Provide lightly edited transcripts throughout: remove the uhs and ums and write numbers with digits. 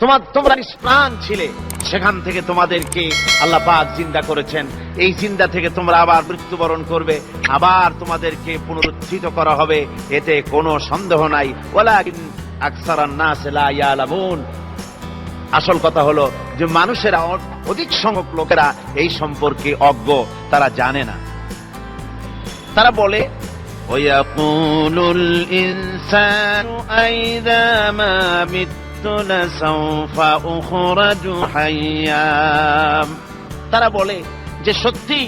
তোমরা নিষ্প্রাণ ছিলে, সেখান থেকে তোমাদেরকে আল্লাহ পাক জিন্দা করেছেন। এই জিন্দা থেকে তোমরা আবার মৃত্যুবরণ করবে, আবার তোমাদেরকে পুনরুত্থিত করা হবে, এতে কোনো সন্দেহ নাই। ওয়ালাকিন আকসারান নাস লা ইয়ালামুন। আসল কথা হলো যে মানুষেরা, অধিক সংখ্যক লোকেরা এই সম্পর্কে অজ্ঞ, তারা জানে না। তারা বলে ওয়ায়াকুলুল ইনসানু আইযা মা মিততু লাসাউফা উখরাজু হাইয়্যা। তারা বলে যে সত্যি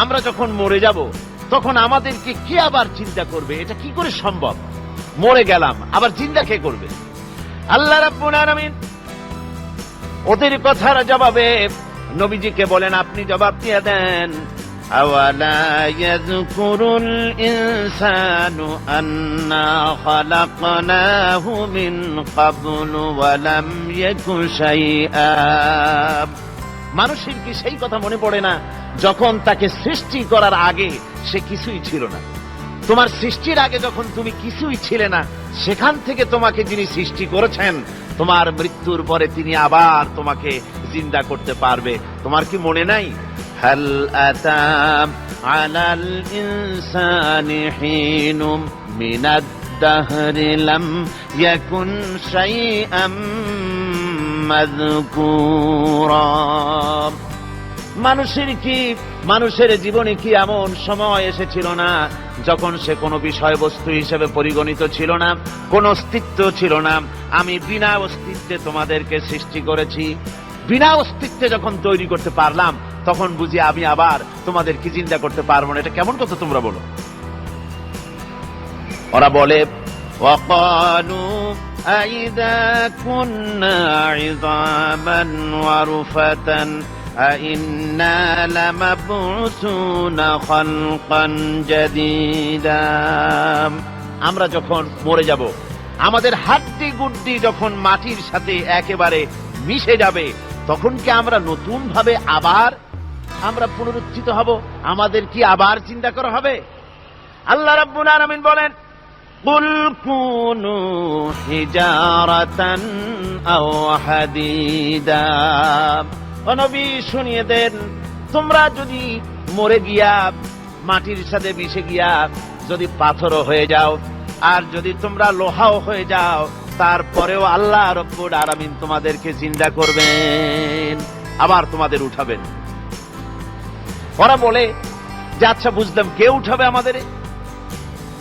আমরা যখন মরে যাব তখন আমাদেরকে কে আবার চিন্তা করবে? এটা কি করে সম্ভব? মরে গেলাম, আবার চিন্তা কে করবে? আল্লাহ রাব্বুল আলামিন ওদের কথার জবাবে নবীজিকে বলেন, আপনি জবাব দিয়ে দেন, আওয়ালা ইয়াযকুরুল ইনসানু আন্না খালাকনাহু মিন ক্বাবলু ওয়া লাম ইয়াকু শাইআ। মানুষের কি সেই কথা মনে পড়ে না যখন তাকে সৃষ্টি করার আগে সে কিছুই ছিল না? তোমার সৃষ্টির আগে যখন তুমি কিছুই ছিলে না, সেখান থেকে তোমাকে যিনি সৃষ্টি করেছেন, তোমার মৃত্যুর পরে তিনি আবার তোমাকে জিন্দা করতে পারবে। তোমার কি মনে নাই? হাল আতা আলাল ইনসানি হিনুম মিনাদ দাহরি লাম ইয়াকুন শাইআম মাযকুরা। মানুষের জীবনে কি এমন সময় এসেছিল না যখন সে কোনো বিষয়বস্তু হিসেবে পরিগণিত ছিল না, কোন অস্তিত্ব ছিল না? আমি বিনা অস্তিত্বে তোমাদেরকে সৃষ্টি করেছি। বিনা অস্তিত্বে যখন তৈরি করতে পারলাম, তখন বুঝি আমি আবার তোমাদেরকে জিন্দা করতে পারবো না? এটা কেমন কথা তোমরা বলো? ওরা বলে ওয়াকালু আইযা কুন্না ইযামান ওয়া রুফাতান আইন্না লামাবউসুনা খালকান জাদীদা। আমরা যখন মরে যাব, আমাদের হাড্ডি গুড্ডি যখন মাটির সাথে একেবারে মিশে যাবে, তখন কি আমরা নতুন ভাবে আবার পুনরুত্থিত হব? আমাদের কি আবার চিন্তা করা হবে? আল্লাহ রাব্বুল আলামিন বলেন, কুল কুনু হিজারাতান আও হাদিদা। ও নবী, শুনিয়ে দেন, তোমরা যদি মরে গিয়া মাটির সাথে মিশে গিয়া যদি পাথরও হয়ে যাও, আর যদি তোমরা লোহাও হয়ে যাও, তারপরেও আল্লাহ রাব্বুল আলামিন তোমাদেরকে জিন্দা করবেন, আবার তোমাদের উঠাবেন। ওরা বলে যে আচ্ছা বুঝলাম, কে উঠাবে আমাদের?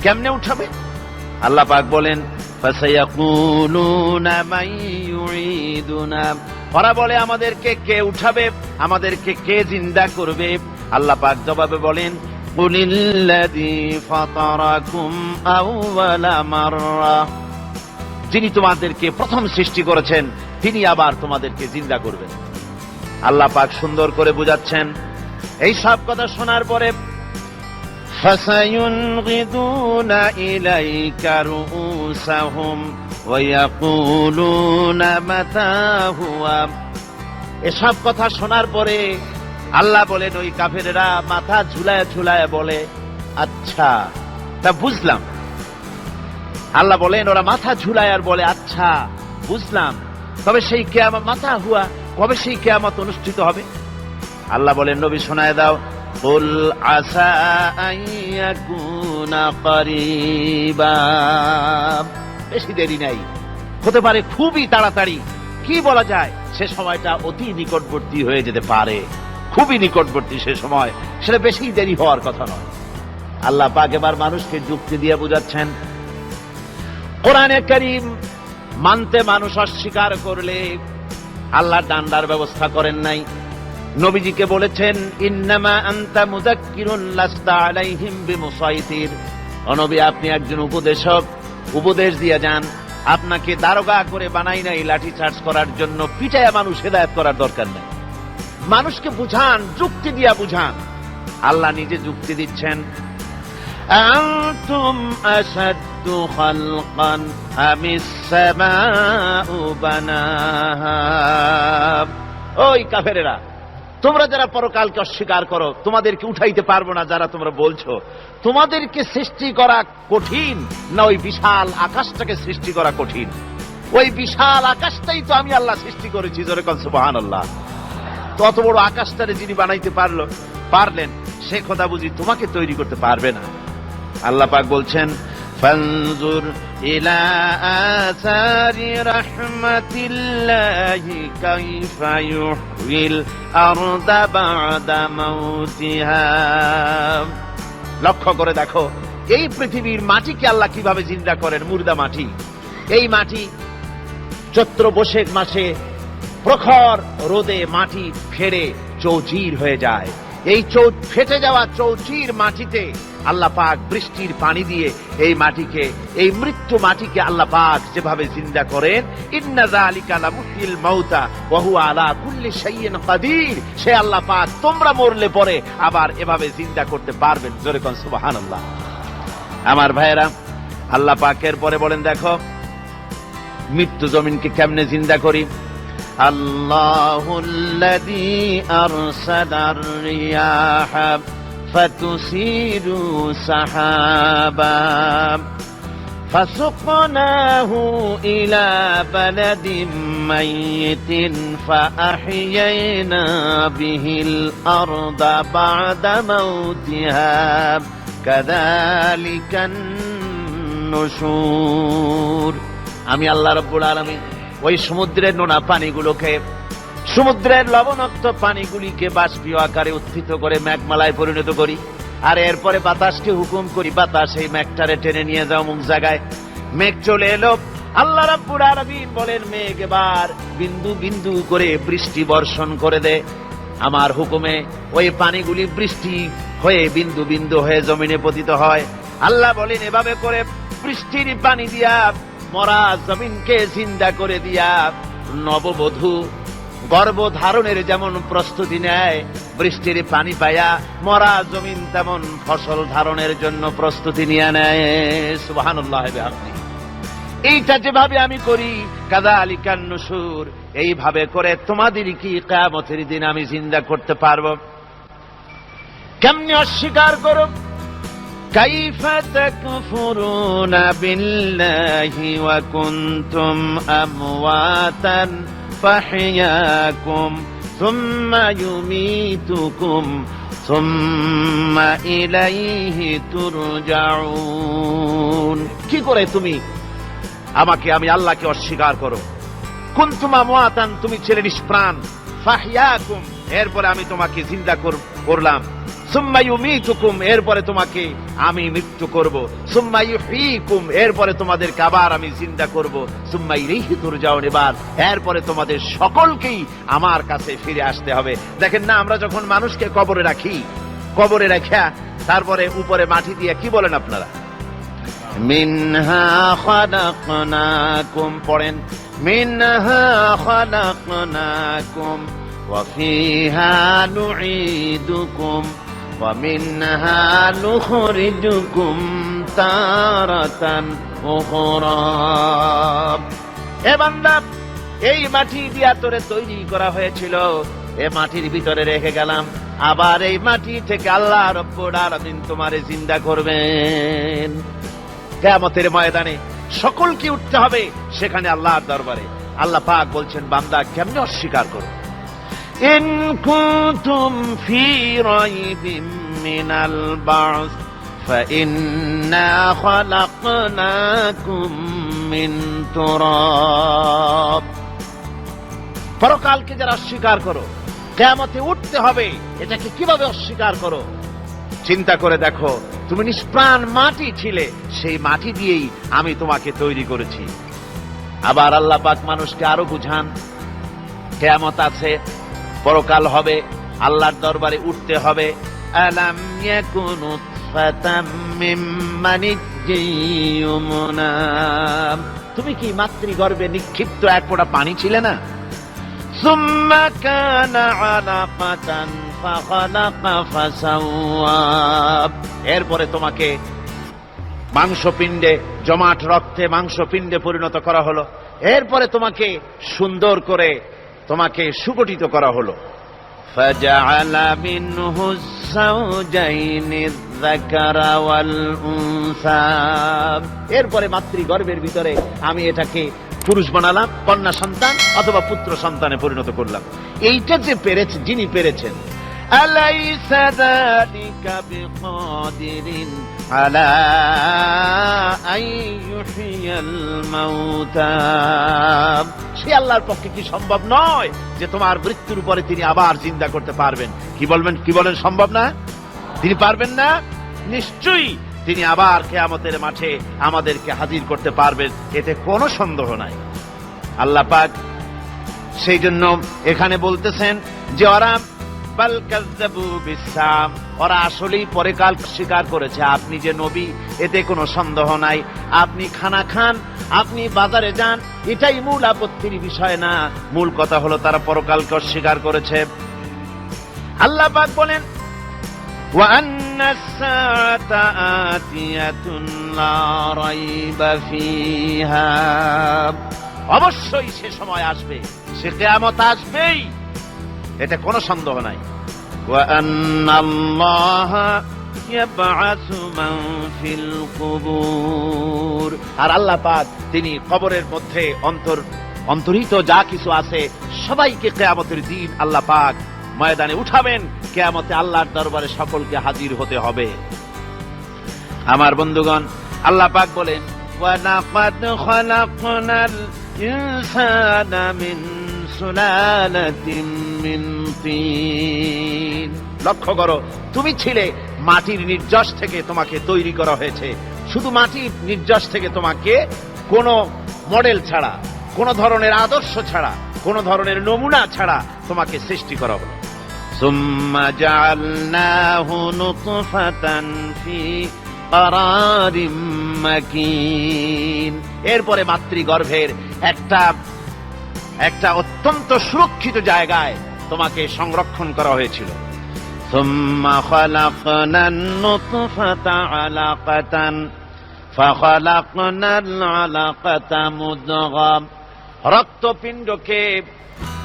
কেমনে উঠাবে? আল্লাহ পাক বলেন, ফাসায়াকুলুনা মান ইউঈদুনা। ওরা বলে আমাদেরকে কে উঠাবে, আমাদেরকে কে জিন্দা করবে? আল্লাহ পাক জবাবে বলেন, কুলিল্লাযী ফাতারাকুম আউওয়ালা মাররা। যিনি তোমাদেরকে প্রথম সৃষ্টি করেছেন, তিনি আবার তোমাদেরকে জিন্দা করবেন। আল্লাহ পাক সুন্দর করে বুঝাচ্ছেন। এই সব কথা শোনার পরে ফাসায়ুনগিদুনা ইলাইকা রুউসাহুম ওয়া ইয়াকুলুনা মাতা হুয়া। এসব কথা শোনার পরে আল্লাহ বলেন, ওই কাফেরেরা মাথা ঝুলায় ঝুলায় বলে, আচ্ছা তা বুঝলাম। আল্লাহ বলেন, ওরা মাথা ঝুলায় আর বলে, আচ্ছা বুঝলাম, তবে সেই কিয়ামত মাতা হুয়া, কবে সেই কিয়ামত অনুষ্ঠিত হবে? আল্লাহ বলেন, নবী শোনায় দাও, কুল আসা আইয়াকুনা করিবা। বেশি দেরি নাই, হতে পারে খুবই তাড়াতাড়ি। কি বলা যায়, সে সময়টা অতি নিকটবর্তী হয়ে যেতে পারে, খুবই নিকটবর্তী সে সময়, সেটা বেশি দেরি হওয়ার কথা নয়। আল্লাহ পাক এবার মানুষকে যুক্তি দিয়ে বুঝাচ্ছেন। কোরআনে কারীম মানতে মানুষ অস্বীকার করলে আল্লাহ ডান্ডার ব্যবস্থা করেন নাই। নবীজিকে বলেছেন, ইন্নামা আনতা মুযাক্কিরুন লাস্তা আলাইহিম বিমুসাইতির। ও নবী, আপনি একজন উপদেশক, উপদেশ দিয়ে যান। আপনাকে দারোগা করে বানাই নাই লাঠি চার্জ করার জন্য, পিটায়া মানুষ হেদায়েত করার দরকার নেই। মানুষকে বুঝান, যুক্তি দিয়া বুঝান। আল্লাহ নিজে যুক্তি দিচ্ছেন, আনতুম আশাদ্দু খালকান আমিস সামাউ বানাহা। ওই কাফেরেরা, তোমরা যারা পরকালকে অস্বীকার করো, তোমাদেরকে উঠাইতে পারবো না যারা তোমরা বলছো, তোমাদেরকে সৃষ্টি করা কঠিন না ওই বিশাল আকাশটাকে সৃষ্টি করা কঠিন? ওই বিশাল আকাশটাই তো আমি আল্লাহ সৃষ্টি করেছি, জোরে কোন সুবহানাল্লাহ। তত বড় আকাশটারে যিনি বানাইতে পারলেন, সে খোদা বুঝি তোমাকে তৈরি করতে পারবে না? আল্লাহ পাক বলছেন, ফানজুর ইলা আসারি রাহমাতিল্লাহি কাইফা ইউহয়িল আরদা বা'দা মাউতিহা। লক্ষ্য করে দেখো এই পৃথিবীর মাটিকে আল্লাহ কিভাবে জিন্দা করেন, মুর্দা মাটি। এই মাটি চৈত্র বৈশাখ মাসে প্রখর রোদে মাটি ফেড়ে চৌচির হয়ে যায়। এই ফেটে যাওয়া চৌচির মাটিতে আল্লাহ পাক বৃষ্টির পানি দিয়ে এই মাটিকে, এই মৃত্যু মাটিকে আল্লাহ পাক যেভাবে জিন্দা করেন, ইন্না যালিকা লামুহিল মাউতা ওয়া হুয়া আলা কুল্লি শাইইন কাদির, সে আল্লাহ পাক তোমরা মরলে পরে আবার এভাবে জিন্দা করতে পারবেন, জোরে কোন সুবহানাল্লাহ। আমার ভাইয়েরা, আল্লাহ পাকের পরে বলেন দেখো মৃত্যু জমিনকে কেমনে জিন্দা করি। আল্লাহুল্লাযী আরসালার রিয়াহা ফাতুসিরু সাহাবা ফাসুকনাহু ইলা বালাদিন মাইয়িতিন ফাআহইয়ানা বিহিল আরদা বা'দা মাউতিহা কাযালিকান নুশুর। আমি আল্লাহ রাব্বুল আলামিন ওই সমুদ্রের নোনা পানিগুলোকে, সমুদ্রের লবণাক্ত পানিগুলিকে বাষ্পীয় আকারে উত্থিত করে মেঘমালায় পরিণত করি, আর এরপরে বাতাসকে হুকুম করি, বাতাস এই মেঘটারে টেনে নিয়ে যাও মুখ জায়গায়। মেঘ চলে এলো, আল্লাহ রাব্বুল আলামিন বলেন মেঘ এবার বিন্দু বিন্দু করে বৃষ্টি বর্ষণ করে দে। আমার হুকুমে ওই পানিগুলি বৃষ্টি হয়ে বিন্দু বিন্দু হয়ে জমিনে পতিত হয়। আল্লাহ বলেন এভাবে করে বৃষ্টির পানি দিয়া মরা জমিনকে জিন্দা করে দিয়া নববধূ গর্ভধারণের যেমন প্রস্তুতি নেয়, বৃষ্টির পানি পায়া মরা জমিন তেমন ফসল ধারণের জন্য প্রস্তুতি নিয়ে নেয়। সুবহানাল্লাহ। আপনি এইটা যেভাবে আমি করি, কাযালিকান নুশুর, এইভাবে করে তোমাদের কি কিয়ামতের দিন আমি জিন্দা করতে পারবো? কেমনে অস্বীকার করো? কাইফা তাকফুরুনা বিল্লাহি ওয়া কুনতুম আমওয়াতান ফাহইয়াকুম সুম্মা ইউমীতুকুম সুম্মা ইলাইহি তুরজাউন। কি করে তুমি আমাকে, আমি আল্লাহকে অস্বীকার করো? কুনতুম আমওয়াতান, তুমি ছিলে নিষ্প্রাণ, ফাহইয়াকুম, এরপরে আমি তোমাকে জিন্দা করলাম, সুম্মা ইউমীতুকুম, এরপরে তোমাকে আমি মৃত্যু করব, সুম্মা ইউহয়ীকুম, এরপরে তোমাদেরকে আবার আমি জিন্দা করব, সুম্মা ইলাইহি তুরজাউন, এবার এরপরে তোমাদের সকলকেই আমার কাছে ফিরে আসতে হবে। দেখেন না, আমরা যখন মানুষকে কবরে রাখি, কবরে রাখা তারপরে উপরে মাটি দিয়ে কি বলেন আপনারা? মিনহা খালাকনাকুম, পড়েন মিনহা খালাকনাকুম ওয়া ফিহা নুঈদুকুম ওয়া মিনহা নুখরিজুকুম তারাতান উখরা। এ বান্দা, এই মাটি দিয়া তোরে তৈরি করা হয়েছিল, এ মাটির ভিতরে রেখে গেলাম, আবার এই মাটি থেকে আল্লাহ রাব্বুল আলামিন তোমারে জিন্দা করবেন। কিয়ামতের ময়দানে সকলকে উঠতে হবে সেখানে আল্লাহর দরবারে। আল্লাহ পাক বলছেন বান্দা কেমনে অস্বীকার করো? ইন কুনতুম ফি রাইবিম মিনাল বা'স ফাইন্না খালাকনাকুম মিন তুরাব। পরকালকে যারা অস্বীকার করো, কিয়ামতে উঠতে হবে, এটাকে কিভাবে অস্বীকার করো? চিন্তা করে দেখো, তুমি নিষ্প্রাণ মাটি ছিলে, সেই মাটি দিয়েই আমি তোমাকে তৈরি করেছি। আবার আল্লাহ পাক মানুষকে আরো বুঝান, কিয়ামত আছে, পরকাল হবে, আল্লাহর দরবারে উঠতে হবে। আলাম ইয়াকুনু ফাতাম মিন মানিজ্জিন ইউমনা, তুমি কি মাতৃগর্ভে নিক্ষিপ্ত এক ফোঁটা পানি ছিলে না? সুম্মা কানা আলাকাতান ফাখালাকা ফাসাওয়া, এরপরে তোমাকে মাংসপিণ্ডে, জমাট রক্তে মাংসপিণ্ডে পরিণত করা হলো, এরপরে তোমাকে সুন্দর করে তোমাকে সুগঠিত করা হলো। ফাজআলা মিনহু যাওজাইনি যাকারা ওয়াল উনসা, এরপরে মাতৃগর্ভের ভিতরে আমি এটাকে পুরুষ বানালাম, কন্যা সন্তান অথবা পুত্র সন্তানে পরিণত করলাম। এইটা যে পেরেছে, যিনি পেরেছেন, আলাইসা যালিকা বিকাদিরিন আলা আইয়ুহিয়াল মাউতা, সে আল্লাহর পক্ষে কি সম্ভব নয় যে তোমার মৃত্যুর পরে তিনি আবার জিন্দা করতে পারবেন? কি বলেন সম্ভব না? তিনি পারবেন না? নিশ্চয়ই তিনি আবার কিয়ামতের মাঠে আমাদেরকে হাজির করতে পারবেন, এতে কোনো সন্দেহ নাই। আল্লাহ পাক সেই জন্য এখানে বলতেছেন যে ওরা বাল কাযযাবু বিসসাম, ওরা আসলেই পরকাল স্বীকার করেছে। আপনি যে নবী, এতে কোনো সন্দেহ নাই। আপনি খানা খান, আপনি বাজারে যান, এটাই মূল আপত্তির বিষয় না। মূল কথা হলো তারা পরকালকে অস্বীকার করেছে। আল্লাহ পাক বলেন ওয়া আন্নাস সাআতা আতিয়াতুন লা রাইবা ফিহা, অবশ্যই সে সময় আসবে, সে কিয়ামত আসবেই, এতে কোনো সন্দেহ নাই। ওয়া আন্নাল্লাহা ইয়াবআসু মান ফিল কুবুর, আর আল্লাহ পাক তিনি কবরের মধ্যে অন্তর্হিত যা কিছু আছে সবাইকে কিয়ামতের দিন আল্লাহ পাক ময়দানে উঠাবেন। কিয়ামতে আল্লাহর দরবারে সকলকে হাজির হতে হবে। আমার বন্ধুগণ, আল্লাহ পাক বলেন ওয়া লাকাদ খালাকনাল ইনসানা মিন সুলালাতিন মিন তিন, লক্ষ্য করো, তুমি ছিলে মাটির নির্যাস থেকে তোমাকে তৈরি করা হয়েছে। শুধু মাটির নির্যাস থেকে তোমাকে কোনো মডেল ছাড়া, কোনো ধরনের আদর্শ ছাড়া, কোনো ধরনের নমুনা ছাড়া তোমাকে সৃষ্টি করা হলো। সুম্মা জাআলনাহু নুতফাতান ফি ক্বারারিম মাকিন, এরপরে মাতৃগর্ভের একটা অত্যন্ত সুরক্ষিত জায়গায় তোমাকে সংরক্ষণ করা হয়েছিল। সুম্মা খালাকনান নুতফাতা আলাকাতান ফাখালাকনাল আলাকাতা মুদগা, রক্তপিণ্ডকে,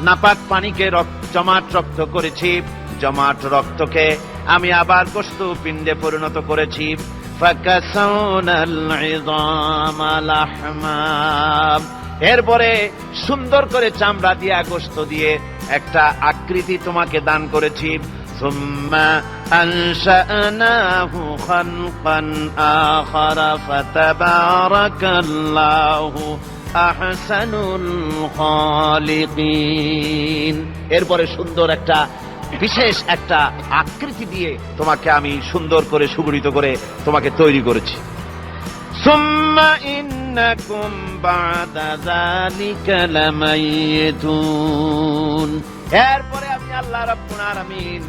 নাপাক পানিকে জমাট রক্ত করেছি, জমাট রক্তকে আমি আবার গোশত পিণ্ডে পরিণত করেছি। ফাকাসাউনাল ইযামা লাহমা, এরপরে সুন্দর করে চামড়া দিয়ে, গোশত দিয়ে একটা আকৃতি তোমাকে দান করেছি। সুম্মা আনশা'নাহু খালকান আখারা ফাতাবারাকাল্লাহু আহসানুল খালিকিন, এরপরে সুন্দর একটা বিশেষ একটা আকৃতি দিয়ে তোমাকে আমি সুন্দর করে সুগঠিত করে তোমাকে তৈরি করেছি। সুম্মা ইন্নাকুম বা'দা যালিকা লামাইয়িতুন, এরপরে আমি আল্লাহ রাব্বুল আলামিন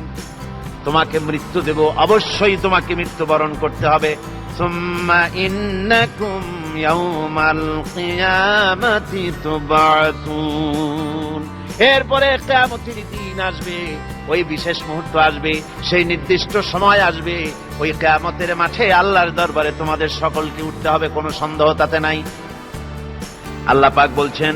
তোমাকে মৃত্যু দেব, অবশ্যই তোমাকে মৃত্যুবরণ করতে হবে। সুম্মা ইন্নাকুম ইয়াউমাল কিয়ামাতি তুবআসুন, এরপরে কিয়ামতের দিন আসবে, ওই বিশেষ মুহূর্ত আসবে, সেই নির্দিষ্ট সময় আসবে, ওই কিয়ামতের মাঠে আল্লাহর দরবারে তোমাদের সকলকে উঠতে হবে, কোনো সন্দেহ তাতে নাই। আল্লাহ পাক বলছেন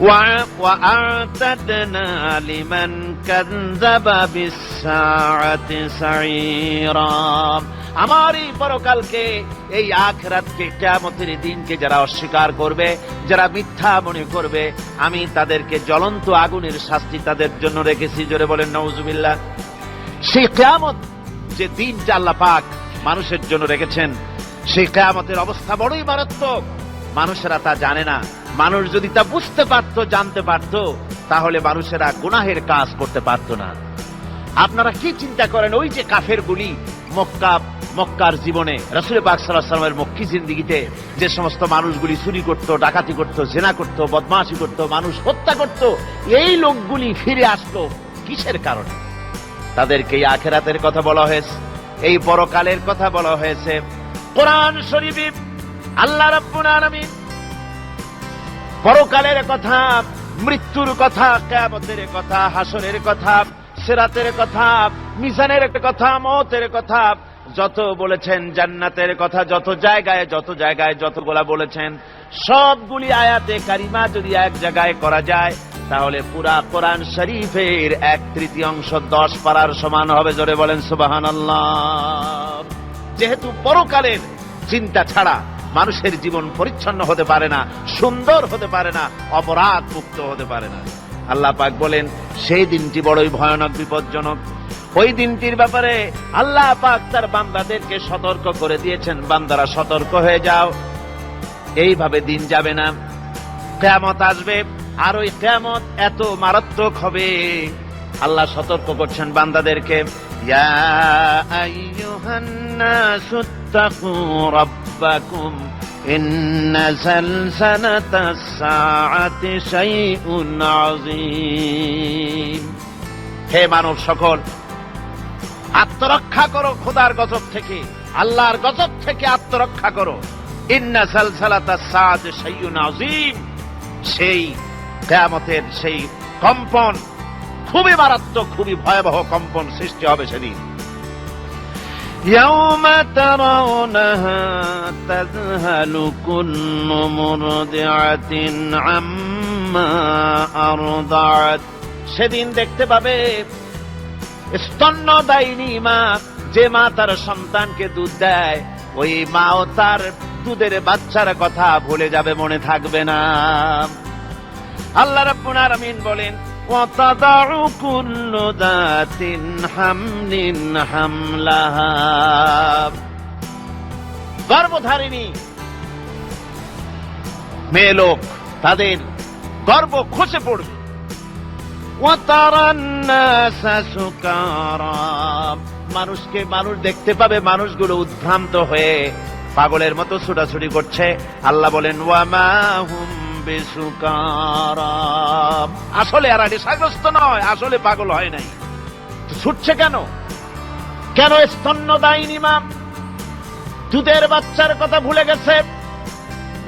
ওয়া আ'তাদনা লিমান কাযযাবা বিস-সাআতি সাঈরা, আমার এই পরকালকে, এই আখিরাতকে, কিয়ামতের দিনকে যারা অস্বীকার করবে, যারা মিথ্যা মনে করবে, আমি তাদেরকে জ্বলন্ত আগুনের শাস্তি তাদের জন্য রেখেছি। জোরে বলেন নাউজুবিল্লাহ। সেই কিয়ামত যে দিনটা আল্লাহ পাক মানুষের জন্য রেখেছেন, সেই কিয়ামতের অবস্থা বড়ই মারাত্মক। মানুষেরা তা জানে না। মানুষ যদি তা বুঝতে পারত, জানতে পারত, তাহলে মানুষেরা গুনাহের কাজ করতে পারত না। আপনারা কি চিন্তা করেন, ওই যে কাফেরগুলি মক্কার জীবনে, রাসূল পাক সাল্লাল্লাহু আলাইহি ওয়াসাল্লামের মক্কি জিন্দেগিতে যে সমস্ত মানুষগুলি চুরি করত, ডাকাতি করত, জিনা করত, বদমাশি করত, মানুষ হত্যা করত, এই লোকগুলি ফিরে আসলো কিসের কারণে? তাদেরকে এই আখিরাতের কথা বলা হয়েছে, এই পরকালের কথা বলা হয়েছে। কোরআন শরীফে আল্লাহ রাব্বুল আলামিন পরকালের কথা, মৃত্যুর কথা, কিয়ামতের কথা, হাসরের কথা, সিরাতের কথা, মিজানের কথা, মওতের কথা যত বলেছেন, জান্নাতের কথা যত জায়গায় যতগুলা বলেছেন, সবগুলি আয়াতে কারিমা যদি এক জায়গায় করা যায়, তাহলে পুরা কোরআন শরীফের 1/3 10 পারার সমান হবে। জোরে বলেন সুবহানাল্লাহ। যেহেতু পরকালের চিন্তা ছাড়া মানুষের জীবন পরিচ্ছন্ন হতে পারে না, সুন্দর হতে পারে না, অপরাধ মুক্ত হতে পারে না। আল্লাহ পাক বলেন সেই দিনটি বড়ই ভয়ানক, বিপজ্জনক। ওই দিনটির ব্যাপারে আল্লাহ পাক তার বান্দাদেরকে সতর্ক করে দিয়েছেন, বান্দারা সতর্ক হয়ে যাও, এইভাবে দিন যাবে না, কিয়ামত আসবে, আর ওই কিয়ামত এত মারাত্মক হবে। আল্লাহ সতর্ক করছেন বান্দাদেরকে, ইয়া আইয়ুহান নাসুত্তাকু রাব্বাকুম ইন্না সালসালাতাস সাআতি শাইউন আযীম। হে মানব সকল, আত্মরক্ষা করো খোদার গজব থেকে, আল্লাহর গজব থেকে আত্মরক্ষা করো। ইন্না সালসালাতাস সাআতি শাইউন আযীম, সেই কিয়ামতের সেই কম্পন খুবই মারাত্মক, খুবই ভয়াবহ কম্পন সৃষ্টি হবে সেদিন। ইয়াউমা তারাউনাহা তাযহালু কুল্লু মুরদিআতিন আম্মা আরদাআত। সেদিন দেখতে পাবে স্তন্যদায়িনী মা, যে মা তার সন্তানকে দুধ দেয়, ওই মাও তার দুধের বাচ্চার কথা ভুলে যাবে, মনে থাকবে না। আল্লাহ রাব্বুল আলামিন বলেন, ওয়াতাদাউ কুল্লু যাতিন হামলিন হামলাহা। গর্ভধারিণী মেয়ে লোক তাদের গর্ভ খসে পড়বে। ওয়াতারান নাসা সুকারা, মানুষকে মানুষ দেখতে পাবে, মানুষগুলো উদ্ভ্রান্ত হয়ে পাগলের মতো ছুটাছুটি করছে। আল্লাহ বলেন, ওয়ামা হুম বিসুকারা, আসলে এরা নেশাগ্রস্ত নয়, আসলে পাগল হয় নাই। ছুটছে কেন? কেন? স্তন্যদায়িনী মা দুধের বাচ্চার কথা ভুলে গেছে।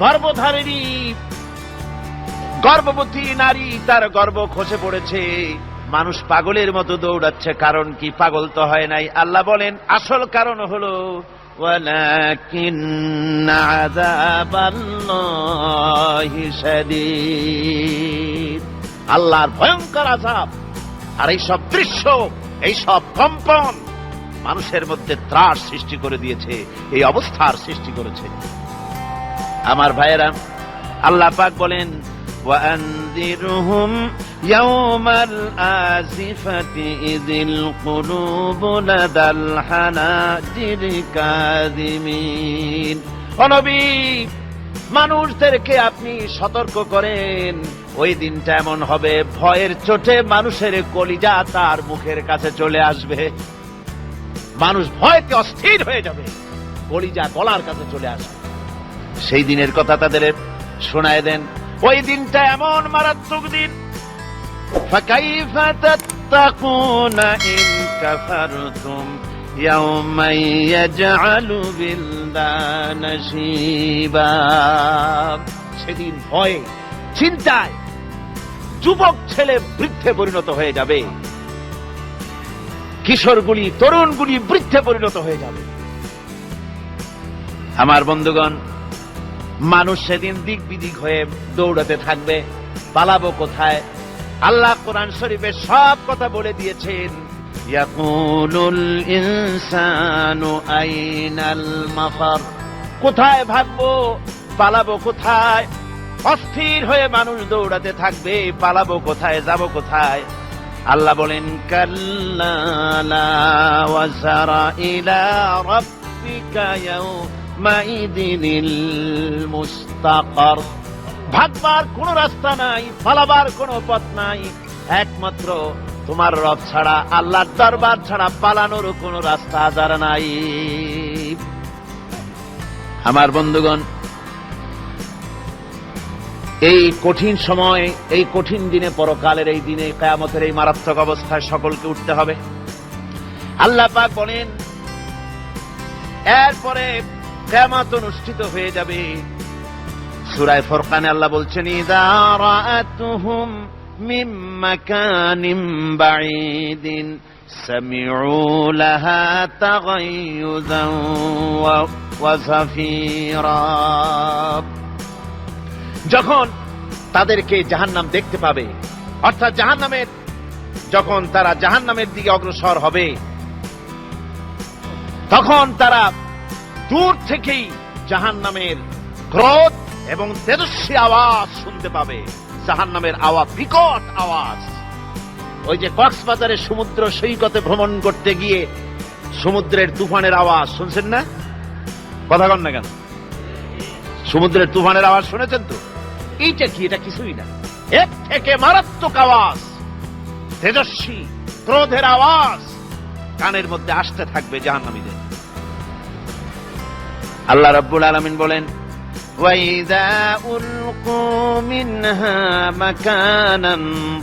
গর্ভধারিণী গর্ভবতী নারী, তার গর্ভ খসে পড়েছে, মানুষ পাগলের মতো দৌড়াচ্ছে। কারণ কি? পাগল তো হয় নাই। আল্লাহ বলেন আসল কারণ হলো ওয়ালাকিন্না আযাবাল্লাহি শাদীদ, আল্লাহর ভয়ঙ্কর আযাব। আর এই সব দৃশ্য, এই সব কম্পন মানুষের মধ্যে ত্রাস সৃষ্টি করে দিয়েছে, এই অবস্থার সৃষ্টি করেছে। আমার ভাইয়েরা, আল্লাহ পাক বলেন, وأنذرهم يوم الآزفة إذ القلوب لدى الحناجر كاظمين। ও নবী, মানুষদেরকে আপনি সতর্ক করেন, ওই দিনটা এমন হবে, ভয়ের চোটে মানুষের কলিজা তার মুখের কাছে চলে আসবে। মানুষ ভয়তে অস্থির হয়ে যাবে, কলিজা গলার কাছে চলে আসবে। সেই দিনের কথা তাদের শোনায় দেন। ওই দিনটা এমন মারাত্মক দিন। ফাকাইফা তাত্তাকুনা ইন কাফারতুম ইয়াওমা ইয়াজআলু বিলদানা শিবা। সেদিন ভয়ে চিন্তায় যুবক ছেলে বৃদ্ধে পরিণত হয়ে যাবে, কিশোরগুলি তরুণগুলি বৃদ্ধে পরিণত হয়ে যাবে। আমার বন্ধুগণ, মানুষ সেদিন দিক বিদিক হয়ে দৌড়াতে থাকবে, পালাবো কোথায়? আল্লাহ কোরআন শরীফে সব কথা বলে দিয়েছেন। ইয়াকুলুল ইনসানু আইনাল মাফার, কোথায় ভাগবো, পালাবো কোথায়? অস্থির হয়ে মানুষ দৌড়াতে থাকবে, পালাবো কোথায়, যাব কোথায়? আল্লাহ বলেন, কাল্লা লা ওয়াজারা ইলা রাব্বিকা ইয়াউমাইদিনিল মুস্তাকার। ভাগবার কোন রাস্তা নাই, পালাবার কোন পথ নাই, একমাত্র তোমার রব ছাড়া, আল্লাহর দরবার ছাড়া পালানোর কোন রাস্তা আজার নাই। আমার বন্ধুগণ, এই কঠিন সময়, এই কঠিন দিনে, পরকালের এই দিনে, কিয়ামতের এই মারাত্মক অবস্থায় সকলকে উঠতে হবে। আল্লাহ পাক বলেন, এরপরে কিয়ামত অনুষ্ঠিত হয়ে যাবে। সূরা ফুরকানে আল্লাহ বলছেন, ইযা রাআতুহুম মিন মাকানিন বাঈদিন সামিউ লাহা তাগায়ুযান ওয়া যাফীরা। যখন তাদেরকে জাহান্নাম দেখতে পাবে, অর্থাৎ জাহান্নামের, যখন তারা জাহান্নামের দিকে অগ্রসর হবে, তখন তারা দূর থেকেই জাহান্নামের ক্রোধ এবং তেজস্বী আওয়াজ শুনতে পাবে। জাহান্নামের আওয়াজ, বিকট আওয়াজ। ওই যে কক্সবাজারে সমুদ্র সৈকতে ভ্রমণ করতে গিয়ে সমুদ্রের তুফানের আওয়াজ শুনছেন না? কথা কন না কেন? সমুদ্রের তুফানের আওয়াজ শুনেছেন তো? এইটা কি? এটা কিছুই না, এর থেকে মারাত্মক আওয়াজ, তেজস্বী ক্রোধের আওয়াজ কানের মধ্যে আসতে থাকবে জাহান্নামীদের। আল্লাহ রাব্বুল আলামিন বলেন, وَإِذَا أُلْقُوا مِنْهَا مَكَانًا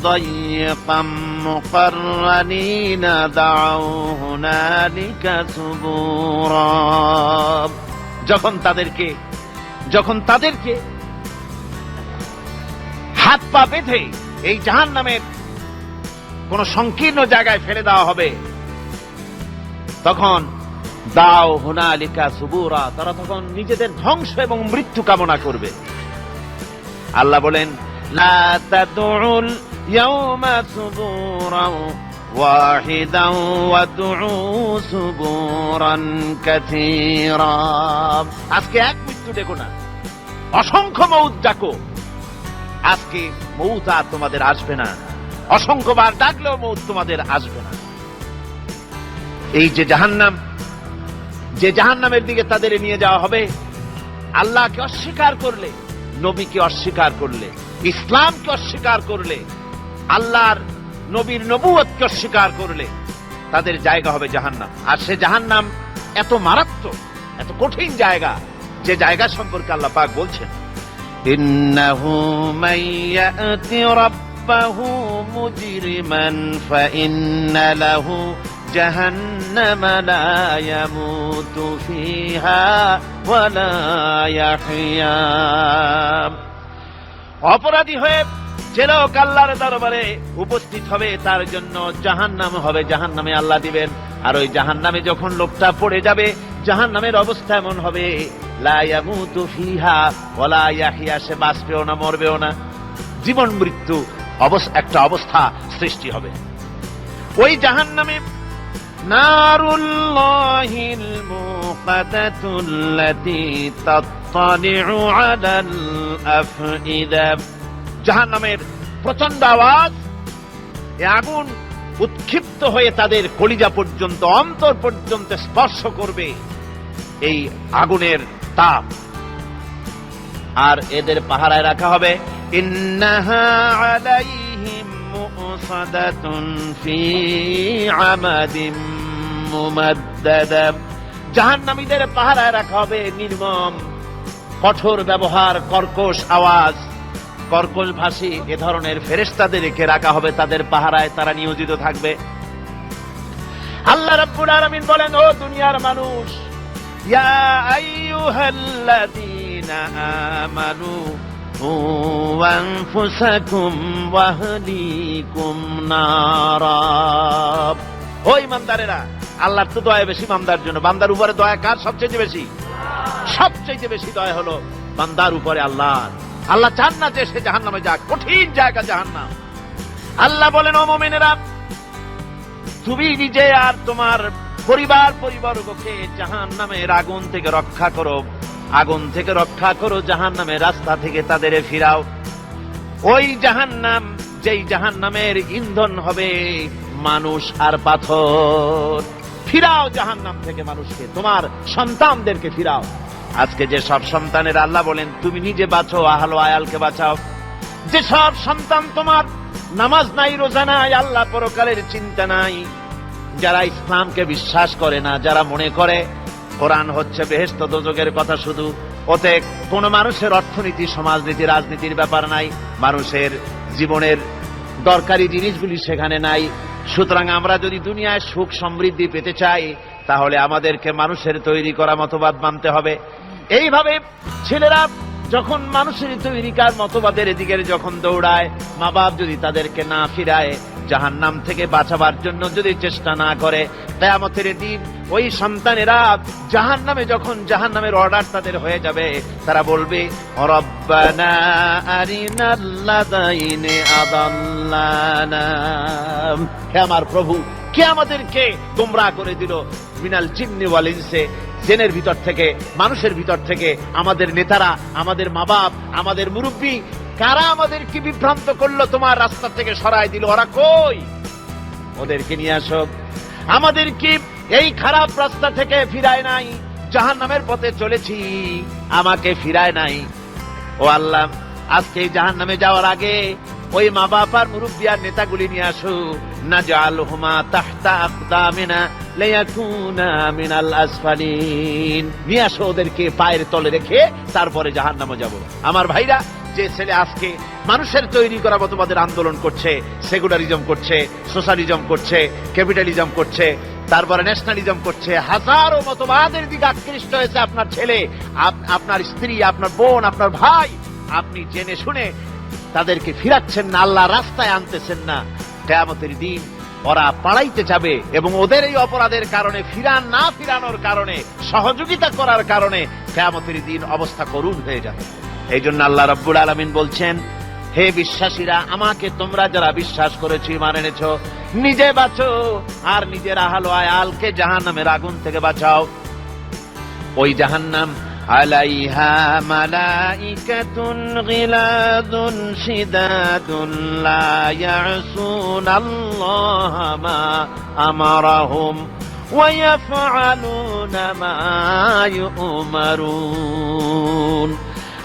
ضَيِّقًا مُقَرَّنِينَ دَعَوْا هُنَالِكَ ثُبُورًا। যখন তাদেরকে হাত পা বেঁধে এই জাহান্নামের কোন সংকীর্ণ জায়গায় ফেলে দেওয়া হবে, তখন দাও হুনালিকা সুবুরা, তারা তখন নিজেদের ধ্বংস এবং মৃত্যু কামনা করবে। আল্লাহ বলেন, লা তাদউল ইয়াউমা সুবুরান ওয়াহিদান ওয়াদউ সুবুরান কাসীরা। আজকে এক মৃত্যু ডেকো না, অসংখ্য মউত ডাকো। আজকে মউত আর তোমাদের আসবে না, অসংখ্যবার ডাকলেও মউত তোমাদের আসবে না। এই যে জাহান্নাম, যে জাহান্নামের দিকে তাদের নিয়ে যাওয়া হবে, আল্লাহকে অস্বীকার করলে, নবীকে অস্বীকার করলে, ইসলামকে অস্বীকার করলে, আল্লাহর নবীর নবুয়তকে অস্বীকার করলে তাদের জায়গা হবে জাহান্নাম। আর সে জাহান্নাম এত মারাত্মক, এত কঠিন জায়গা, যে জায়গা সম্পর্কে আল্লাহ পাক বলছেন, ইন্নাহু মাইয়াতি রাব্বাহু মুজরিমান ফাইন্না লাহু জাহান্নামা লা ইয়ামুতু ফিহা ওয়া লা ইয়াহইয়া। অপরাধী হয়ে যে লোক আল্লাহর দরবারে উপস্থিত হবে, তার জন্য জাহান্নাম হবে, জাহান্নামে আল্লাহ দিবেন। আর ওই জাহান্নামে যখন লোকটা পড়ে যাবে, জাহান্নামের অবস্থা এমন হবে, লা ইয়ামুতু ফিহা ওয়া লা ইয়াহইয়া, সে বাঁচবেও না, মরবেও না, জীবন মৃত্যু একটা অবস্থা সৃষ্টি হবে। ওই জাহান্নামে নারুল্লাহিল মুকাদাতুল্লাতী তাত্তালিউ আলাল আফইদা। জাহান্নামের প্রচন্ড আওয়াজ, এই আগুন উৎক্ষিপ্ত হয়ে তাদের কলিজা পর্যন্ত, অন্তর পর্যন্ত স্পর্শ করবে এই আগুনের তাপ। আর এদের পাহারায় রাখা হবে, ইন্নাহা আলাইহিম মুসাদাতুন ফি আমাদিম মুমাদ্দাদা। জাহান্নামীদের পাহারায় রাখা হবে নির্মম, কঠোর ব্যবহার, কর্কশ আওয়াজ, কর্কশ ভাষী এ ধরনের ফেরেশতাদেরকে রাখা হবে তাদের পাহারায়, তারা নিয়োজিত থাকবে। আল্লাহ রাব্বুল আলামিন বলেন, ও দুনিয়ার মানুষ, ইয়া আইয়ুহাল্লাযীনা আমানু আনফুসাকুম ওয়া আহলিকুম নারা। ও ইমানদারেরা, আল্লাহর তো দয়া বেশি বান্দার জন্য। বান্দার উপরে দয়া কার সবচেয়ে বেশি? সবচেয়ে বেশি দয়া হলো বান্দার উপরে আল্লাহর। আল্লাহ চান না যে সে জাহান্নামে যাক, কঠিন জায়গা জাহান্নাম। আল্লাহ বলেন, ও মুমিনেরা, তুমি নিজে আর তোমার পরিবারবর্গকে জাহান্নামের আগুন থেকে রক্ষা করো, আগুন থেকে রক্ষা করো, জাহান্নামের রাস্তা থেকে তাদের ফিরাও। ওই জাহান্নাম, যেই জাহান্নামের ইন্ধন হবে মানুষ আর পাথর। ফিরাও জাহান্নাম থেকে মানুষকে, তোমার সন্তানদেরকে ফিরাও। আজকে যে সব সন্তানের আল্লাহ বলেন তুমি নিজে বাঁচো, আহল আয়ালকে বাঁচাও। যে সব সন্তান তোমার নামাজ নাই, রোজা নাই, আল্লাহ পরকালের চিন্তা নাই, যারা ইসলামকে বিশ্বাস করে না, যারা মনে করে কোরআন হচ্ছে বেহেশত দোজখের কথা শুধু, ওতে কোন মানুষের অর্থনীতি, সমাজনীতি, রাজনীতির ব্যাপার নাই, মানুষের জীবনের দরকারি জিনিসগুলি সেখানে নাই। সুতরাং আমরা যদি দুনিয়ায় সুখ সমৃদ্ধি পেতে চাই, তাহলে আমাদেরকে মানুষের তৈরি করা মতবাদ মানতে হবে। এইভাবে ছেলেরা যখন মানুষের তৈরিকার মতবাদের দিকে যখন দৌড়ায়, মা বাপ যদি তাদেরকে না ফিরায়, জাহান্নাম থেকে বাঁচাবার জন্য যদি চেষ্টা না করে, কিয়ামতের দিন ওই সন্তানেরা জাহান্নামে, যখন জাহান্নামের অর্ডার তাদের হয়ে যাবে, তারা বলবে, রব্বানা আরিনাল্লাযাইনি আদাল্লানা। হে আমার প্রভু, কে আমাদেরকে গোমরাহ করে দিল? মিনাল জিন্নি ওয়াল ইনসে, জিনের ভিতর থেকে, মানুষের ভিতর থেকে। আমাদের নেতারা, আমাদের মা বাপ, আমাদের মুরব্বী, কারা আমাদেরকে বিভ্রান্ত করলো, তোমার রাস্তা থেকে সরাই দিল? ওরা কই? ওদেরকে নিয়ে আসো। আমাদেরকে এই খারাপ রাস্তা থেকে ফিরায় নাই, জাহান্নামের পথে চলেছি, আমাকে ফিরায় নাই। ও আল্লাহ, আজকে জাহান্নামে যাওয়ার আগে ওই মা বাপ আর মুরব্বী আর নেতাগুলি নিয়ে আসো। নাজআলহুমা তাহতা আকদামিনা লিয়াকুনা মিনাল আসফালিন। নিয়ে আসো ওদেরকে পায়ের তলে রেখে, তারপরে জাহান্নামে যাব। আমার ভাইরা, যে ছেলে আজকে মানুষের তৈরি করা মতবাদের আন্দোলন করছে, সেকুলারিজম করছে, সোশ্যালিজম করছে, ক্যাপিটালিজম করছে, তারপরে ন্যাশনালিজম করছে, হাজারো মতবাদের দিকে আকৃষ্ট হয়েছে আপনার ছেলে, আপনার স্ত্রী, আপনার বোন, আপনার ভাই, আপনি জেনে শুনে তাদেরকে ফিরাচ্ছেন না, আল্লাহ রাস্তায় আনতেছেন না। কিয়ামতের দিন ওরা পালাইতে যাবে এবং ওদের এই অপরাধের কারণে, ফিরানোর কারণে, সহযোগিতা করার কারণে কিয়ামতের দিন অবস্থা করুণ হয়ে যাবে। এই জন্য আল্লাহ রাব্বুল আলামিন বলছেন, হে বিশ্বাসীরা, আমাকে তোমরা যারা বিশ্বাস করেছো, ঈমান এনেছো, নিজে বাঁচো আর নিজের আহল আয়ালকে জাহান্নামের আগুন থেকে বাঁচাও। ওই জাহান্নাম আলাইহা মালাইকাতুন গিলাদুন শিদাদুন লা ইয়াসুনাল্লাহা মা আমারাহুম ওয়া ইয়াফআলুনা মা ইউমারুন।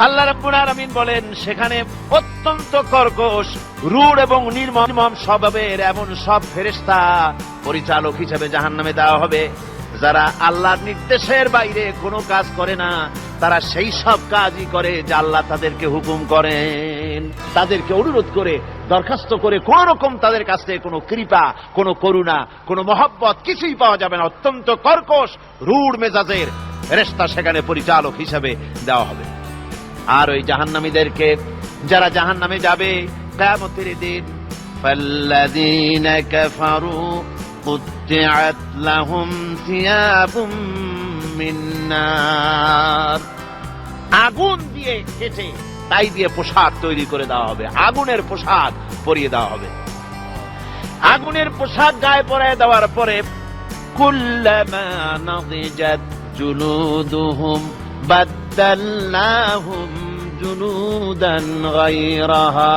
আল্লাহ রাব্বুল আলামিন বলেন, সেখানে অত্যন্ত কর্কশ, রূঢ় এবং নির্মম স্বভাবের এমন সব ফেরেশতা পরিচালক হিসেবে জাহান্নামে দেওয়া হবে, যারা আল্লাহর নির্দেশের বাইরে কোনো কাজ করে না। তারা সেই সব কাজই করে যা আল্লাহ তাদেরকে হুকুম করেন। তাদেরকে অনুরোধ করে, দরখাস্ত করে কোন রকম তাদের কাছ থেকে কোনো কৃপা, কোনো করুণা, কোনো মহব্বত কিছুই পাওয়া যাবে না। অত্যন্ত কর্কশ, রূঢ় মেজাজের ফেরেশতা সেখানে পরিচালক হিসেবে দেওয়া হবে। আর ওই জাহান্নামীদেরকে, যারা জাহান্নামে যাবে কিয়ামতের দিন, ফাল্লাযীনা কাফারু কুত্তিআত লাহুম সিয়াবুম মিন নার, আগুন দিয়ে কেটে তাই দিয়ে পোশাক তৈরি করে দেওয়া হবে, আগুনের পোশাক পরিয়ে দেওয়া হবে। আগুনের পোশাক গায়ে পরায় দেওয়ার পরে, কুল্লামা নাদিজাত জুলুদুহুম বাদদালনাহুম জুলুদান গায়রাহা,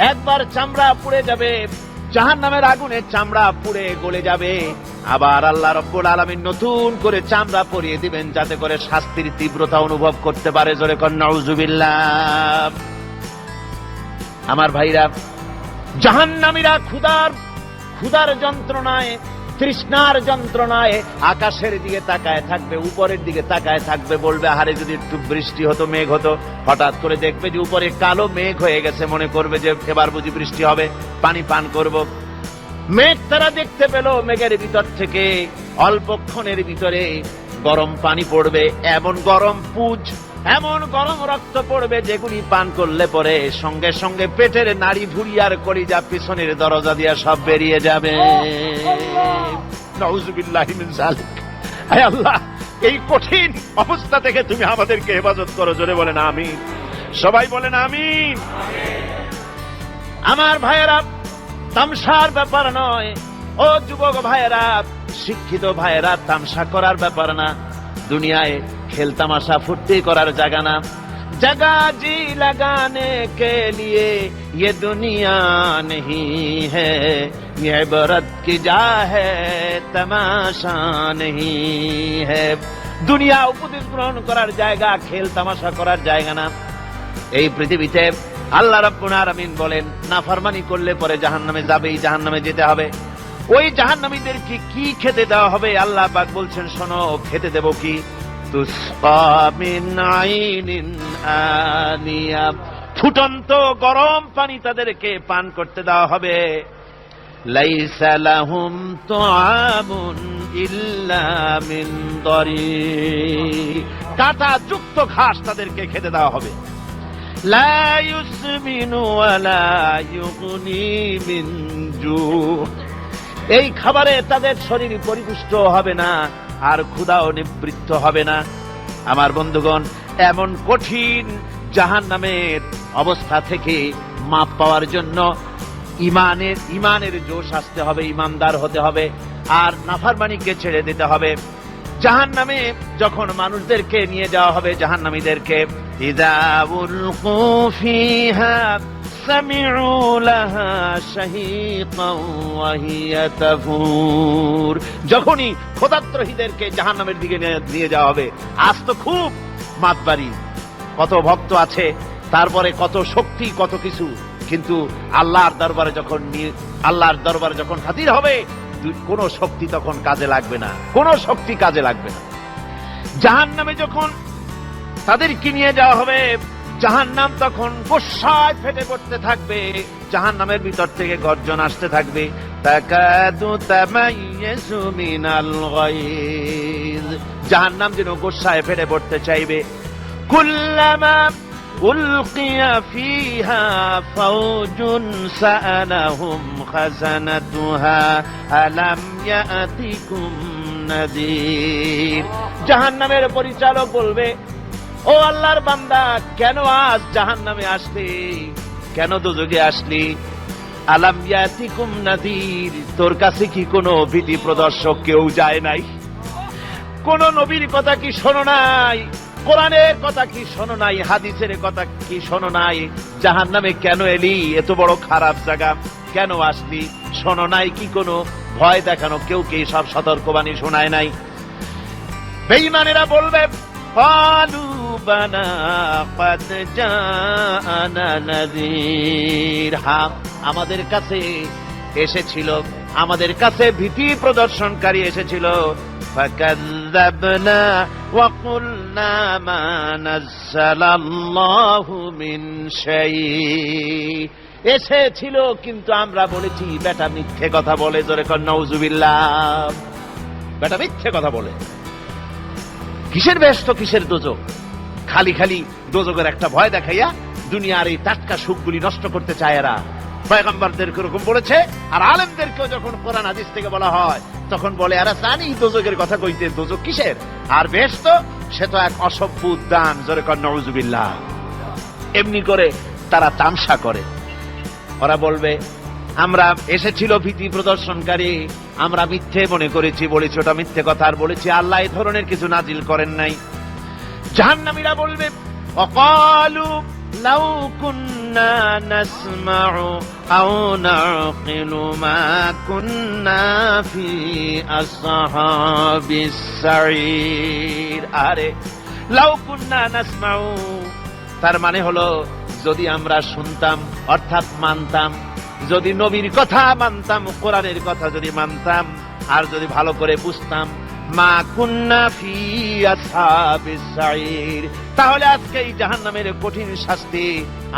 একবার চামড়া পুড়ে যাবে, জাহান্নামের আগুনে চামড়া পুড়ে গলে যাবে, আবার আল্লাহ রাব্বুল আলামিন নতুন করে চামড়া পরিয়ে দিবেন, যাতে করে শাস্তির তীব্রতা অনুভব করতে পারে। জোরে কোন নাউযুবিল্লাহ। আমার ভাইরা, জাহান্নামীরা ক্ষুধার যন্ত্রণায়, তৃষ্ণার যন্ত্রণায় আকাশের দিকে তাকায় থাকবে, উপরের দিকে তাকায় থাকবে, বলবে, আরে যদি একটু বৃষ্টি হতো, মেঘ হতো। হঠাৎ করে দেখবে যে উপরে কালো মেঘ হয়ে গেছে, মনে করবে যে এবার বুঝি বৃষ্টি হবে, পানি পান করব। মেঘ তারা দেখতে পেল, মেঘের ভিতর থেকে অল্পক্ষণের ভিতরে গরম পানি পড়বে, এমন গরম পুজ, এমন গরম রক্ত পড়বে, যেগুলি পান করলে পরে সঙ্গে সঙ্গে পেটের নাড়ি ভুঁড়ি আর কলিজা পিছনের দরজা দিয়ে সব বেরিয়ে যাবে। নাউযুবিল্লাহি মিন যালিক। হে আল্লাহ, এই কঠিন অবস্থা থেকে তুমি আমাদেরকে হেফাজত করো। জোরে বলেন আমিন। সবাই বলেন আমিন। আমার ভাইয়েরা, তামসার ব্যাপার নয়। ও যুবক ভাইয়েরা, শিক্ষিত ভাইয়েরা, তামসা করার ব্যাপার না। দুনিয়ায় খেল তামাশা ফুর্তি করার জায়গা না। जगह जी लगाने के लिए ये दुनिया नहीं है, ये इबरत की जा है तमाशा नहीं है। দুনিয়া উপদেশ গ্রহণ করার জায়গা, খেল তামাশা করার জায়গা না। এই পৃথিবীতে আল্লাহ রাব্বুল আলামিন বলেন, নাফরমানি করলে পরে জাহান্নামে যাবেই, জাহান্নামে যেতে হবে। ওই জাহান্নামীদেরকে কি খেতে দেওয়া হবে? আল্লাহ পাক বলছেন, শোনো, খেতে দেব কি? তুসকা মিন আইনিন আনিয়া, ফুটন্ত গরম পানি তাদেরকে পান করতে দেওয়া হবে। লাইসা লাহুম তুআমুন ইল্লা মিন দারি, কাঁটা যুক্ত ঘাস তাদেরকে খেতে দেওয়া হবে। লা ইউসমিনু ওয়ালা ইউগনি মিন জু, এই খাবারে তাদের শরীর পরিপুষ্ট হবে না, আর ক্ষুধাও নিবৃত্ত হবে না। আমার বন্ধুগণ, এমন কঠিন জাহান্নামের অবস্থা থেকে মাপ পাওয়ার জন্য ইমানের জোশ আসতে হবে, ইমানদার হতে হবে, আর নাফরমানিকে ছেড়ে দিতে হবে। জাহান্নামে যখন মানুষদেরকে নিয়ে যাওয়া হবে, জাহান্নামীদেরকে, ইযা উলকু ফিহা সামিউ লাহা শাহীকান ওয়া হিয়া তাফুর, যখনই খোদাত্রহীদেরকে জাহান্নামের দিকে নিয়ে যাওয়া হবে, আজ তো খুব মাতবাড়ি, কত ভক্ত আছে, তারপরে কত শক্তি, কত কিছু, কিন্তু আল্লাহর দরবারে যখন হাজির হবে, কোন শক্তি তখন কাজে লাগবে না, কোন শক্তি কাজে লাগবে না। জাহান্নামে যখন তাদেরকে নিয়ে যাওয়া হবে, জাহান্নাম তখন গোসায় ফেটে পড়তে থাকবে, জাহান্নামের ভিতর থেকে গর্জন আসতে থাকবে, তাকাদু তামাইয়াজু মিনাল গায়জ, জাহান্নাম যেন গোসায় ফেটে পড়তে চাইবে। কুল্লামা উলকিয়া ফিহা ফাওজুন সাআলাহুম খাজানাতুহা আলাম ইয়াতিকুম নাযীর, জাহান্নামের পরিচালক বলবে, ও আল্লাহর বান্দা, কেন আজ জাহান্নামে আসলি, কেন দোজখে আসলি? আলাম ইয়াতিকুম নাযীর, তোর কাছে কি কোনো ভীতি প্রদর্শক কেউ যায় নাই? কোন নবীর কথা কি শোনো নাই? কোরআনের কথা কি শোনো নাই? হাদিসের কথা কি শোনো নাই? জাহান্নামে কেন এলি? এত বড় খারাপ জায়গা কেন আসলি? শোনো নাই কি কোনো ভয় দেখানো কেউ কি সব সতর্কবাণী শোনায় নাই? বেঈমানেরা বলবে, ক্বালু বালা ক্বাদ জাআনা নাযীর, হ্যাঁ আমাদের কাছে এসেছিল, আমাদের কাছে ভীতি প্রদর্শনকারী এসেছিল। ফাকাযযাবনা ওয়া কুলনা মা নাযালাল্লাহু মিন শাই, এসেছিল কিন্তু আমরা বলেছি বেটা মিথ্যে কথা বলে, জোরে কর নাউযুবিল্লাহ, বেটা মিথ্যে কথা বলে। কিসের বেহেশত, কিসের দোজখ? খালি খালি দোজখের একটা ভয় দেখাইয়া দুনিয়ার এই টাটকা সুখগুলি নষ্ট করতে চায় এরা। পয়গম্বরদেরকে এরকম বলেছে, আর আলেমদেরকেও যখন কোরআন হাদিস থেকে বলা হয় তখন বলে, এরা জানি দোজখের কথা কইতে, দোজখ কিসের, আর বেহেশত সে তো এক অসভ্য উদ্যান, জোরে কর নাউযুবিল্লাহ। এমনি করে তারা তামসা করে। ওরা বলবে, আমরা এসেছিল ভীতি প্রদর্শনকারী, আমরা মিথ্যে মনে করেছি, বলেছি ওটা মিথ্যে কথা, আর বলেছি আল্লাহ এই ধরনের কিছু নাজিল করেন নাই। জাহান্নামীরা বলবে, ওয়াকালু লাউ কুন্না নাসমাউ আও নাকিলু মা কুন্না ফি আসহাবিস সাঈর, আরে লাউ কুন্না নাসমাউ, তার মানে হলো যদি আমরা শুনতাম, অর্থাৎ মানতাম, যদি নবীর কথা মানতাম, কোরআনের কথা যদি মানতাম, আর যদি ভালো করে বুঝতাম, মা কুন্না ফি আসহাবিস সাঈর, তাহলে আজকে এই জাহান্নামের কঠিন শাস্তি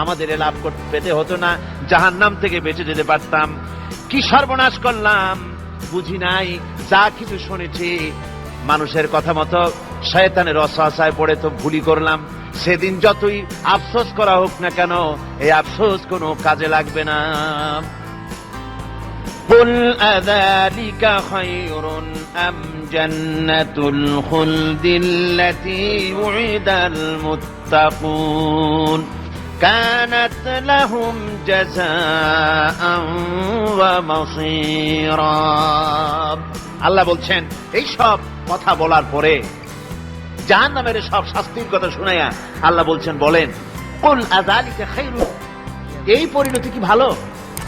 আমাদের লাভ পেতে হতো না, জাহান্নাম থেকে বেঁচে যেতে পারতাম। কি সর্বনাশ করলাম, বুঝি নাই, যা কিছু শুনেছি মানুষের কথা মতো শয়তানের ওয়াসওয়াসায় পড়ে তো ভুলই করলাম। সেদিন যতই আফসোস করা হোক না কেন, এই আফসোস কোনো কাজে লাগবে না। কুল আযালিকা খায়রুন আম জান্নাতুল খুলদিল্লাতী উইদাল মুত্তাকুন কানাত লাহুম জাযাআন ওয়া মাসীরা। আল্লাহ বলছেন, এই সব কথা বলার পরে, জাহান্নামের সব শাস্তির কথা শুনাইয়া আল্লাহ বলছেন, বলেন, কুল আযালিকা খায়রুন, এই পরিণতি কি ভালো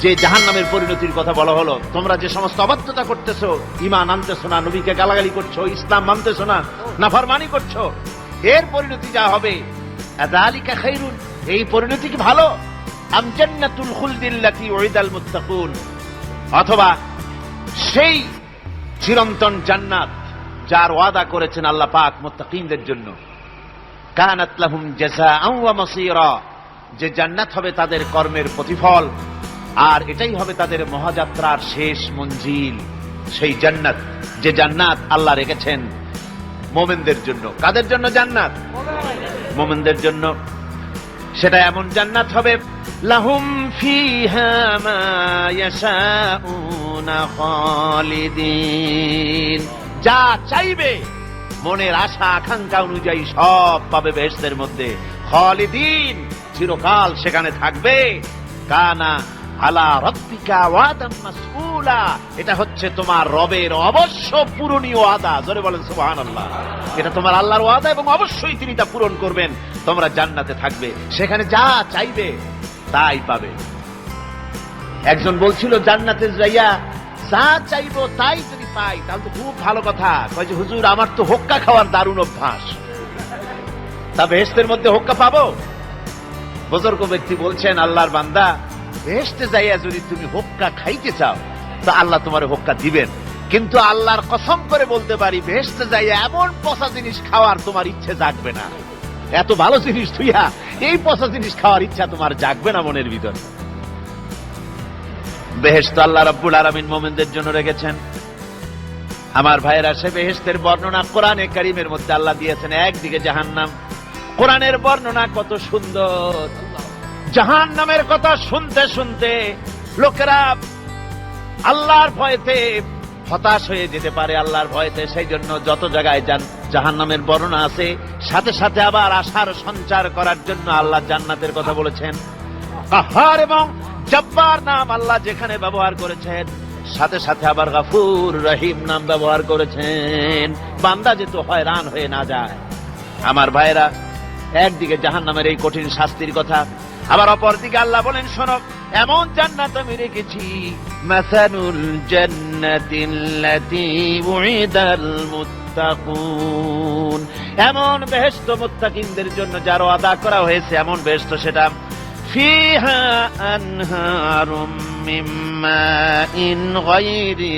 যে জাহান্নামের পরিণতির কথা বলা হলো? তোমরা যে সমস্ত অবাধ্যতা করতেছো, ঈমান আনতেছো না, নবীকে গালাগালি করছো, ইসলাম মানতেছো না, নাফরমানি করছো, এর পরিণতি যা হবে, আযালিকা খায়রুন, এই পরিণতি কি ভালো? আম জান্নাতুল খুলদিল্লাতী উইদাল মুত্তাকুন, অথবা সেই চিরন্তন জান্নাত যার ওয়াদা করেছেন আল্লাহ পাক মুত্তাকিনদের জন্য, কানাত লাহুম জাযাআন ওয়া মাসীরা, যে জান্নাত হবে তাদের কর্মের প্রতিফল, আর এটাই হবে তাদের মহাযাত্রার শেষ মঞ্জিল। সেই জান্নাত, যে জান্নাত আল্লাহ রেখেছেন মুমিনদের জন্য। কাদের জন্য জান্নাত? মুমিনদের জন্য। সেটা এমন জান্নাত হবে, লাহুম ফিহা মা ইয়াশাউনা খালিদিন, যা চাইবে মনের আশা আকাঙ্ক্ষা অনুযায়ী সব পাবে বেহেশতের মধ্যে। খালিদিন, চিরকাল সেখানে থাকবে। কানা আলা রাব্বিকা ওয়াদাম মাসউলা, এটা হচ্ছে তোমার রবের অবশ্য পূরণীয় ওয়াদা। জোরে বলেন সুবহানাল্লাহ। এটা তোমার আল্লাহর ওয়াদা এবং অবশ্যই তিনি তা পূরণ করবেন। তোমরা জান্নাতে থাকবে, সেখানে যা চাইবে তাই পাবে। একজন বলছিল জান্নাতে যাইয়া যা চাইবো তাই যদি পাই তাহলে তো খুব ভালো কথা। কয় যে হুজুর আমার তো হোক্কা খাওয়ার দারুণ অভ্যাস, তা বেহেশতের মধ্যে হোক্কা পাবো? বুজুর্গ ব্যক্তি বলছেন, আল্লাহর বান্দা, বেহেশতে যাইয়া যদি তুমি হোক্কা খাইতে চাও তো আল্লাহ তোমার হোক্কা দিবেন, কিন্তু আল্লাহর কসম করে বলতে পারি বেহেশতে যাইয়া এমন পচা জিনিস খাওয়ার তোমার ইচ্ছে জাগবে না। এত ভালো জিনিস তুইয়া এই পচা জিনিস খাওয়ার ইচ্ছা তোমার জাগবে না মনের ভিতরে। বেহেশত আল্লাহ রাব্বুল আলামিন মুমিনদের জন্য রেখেছেন। আমার ভাইয়েরা, সে বেহেশতের বর্ণনা কোরআনে কারীমের মধ্যে আল্লাহ দিয়েছেন। একদিকে জাহান্নাম, কোরআনের বর্ণনা কত সুন্দর। জাহান্নামের কথা শুনতে শুনতে লোকেরা আল্লাহর ভয়তে হতাশ হয়ে যেতে পারে, আল্লাহর ভয়তে। সেই জন্য যত জায়গায় জাহান্নামের বর্ণনা আছে সাথে সাথে আবার আশার সঞ্চার করার জন্য আল্লাহ জান্নাতের কথা বলেছেন। কাহ্হার এবং জব্বার নাম আল্লাহ যেখানে ব্যবহার করেছেন সাথে সাথে আবার গফুর রহিম নাম ব্যবহার করেছেন, বান্দা যেন হয়রান হয়ে না যায়। আমার ভাইরা, একদিকে জাহান্নামের এই কঠিন শাস্তির কথা, আবার অপরদিকে আল্লাহ বলেন, শোনো, এমন জান্নাত আমি রেখেছি, মাসানুল জান্নাতিল্লাতী উইদাল মুত্তাকুন, এমন বেহেশত মুত্তাকিনদের জন্য যার ওয়াদা করা হয়েছে এমন বেহেশত, সেটা ফিহা আনহারুম মিন মাইন গায়রি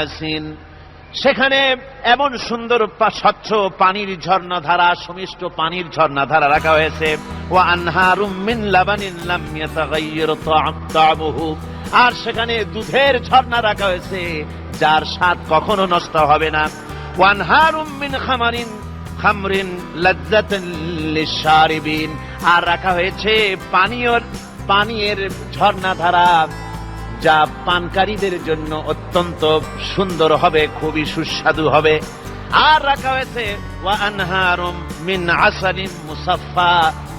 আসিন, সেখানে এমন সুন্দর স্বচ্ছ পানির ঝর্ণাধারা, সুমিষ্ট পানির ঝর্ণাধারা রাখা হয়েছে। ওয়া আনহারুম মিন লাবানিন লাম ইয়াতাগায়্যার তা'আমুহু, আর সেখানে দুধের ঝর্ণা রাখা হয়েছে যার স্বাদ কখনো নষ্ট হবে না। ওয়া আনহারুম মিন খামরিন লাযযাতান লিশ-শারিবিন, আর রাখা হয়েছে পানীয়ের ঝর্ণাধারা যা পানকারীদের জন্য অত্যন্ত সুন্দর হবে, খুবই সুস্বাদু হবে। আর রাখা হয়েছে ওয়া আনহারুম মিন আসালিন মুসাফফা,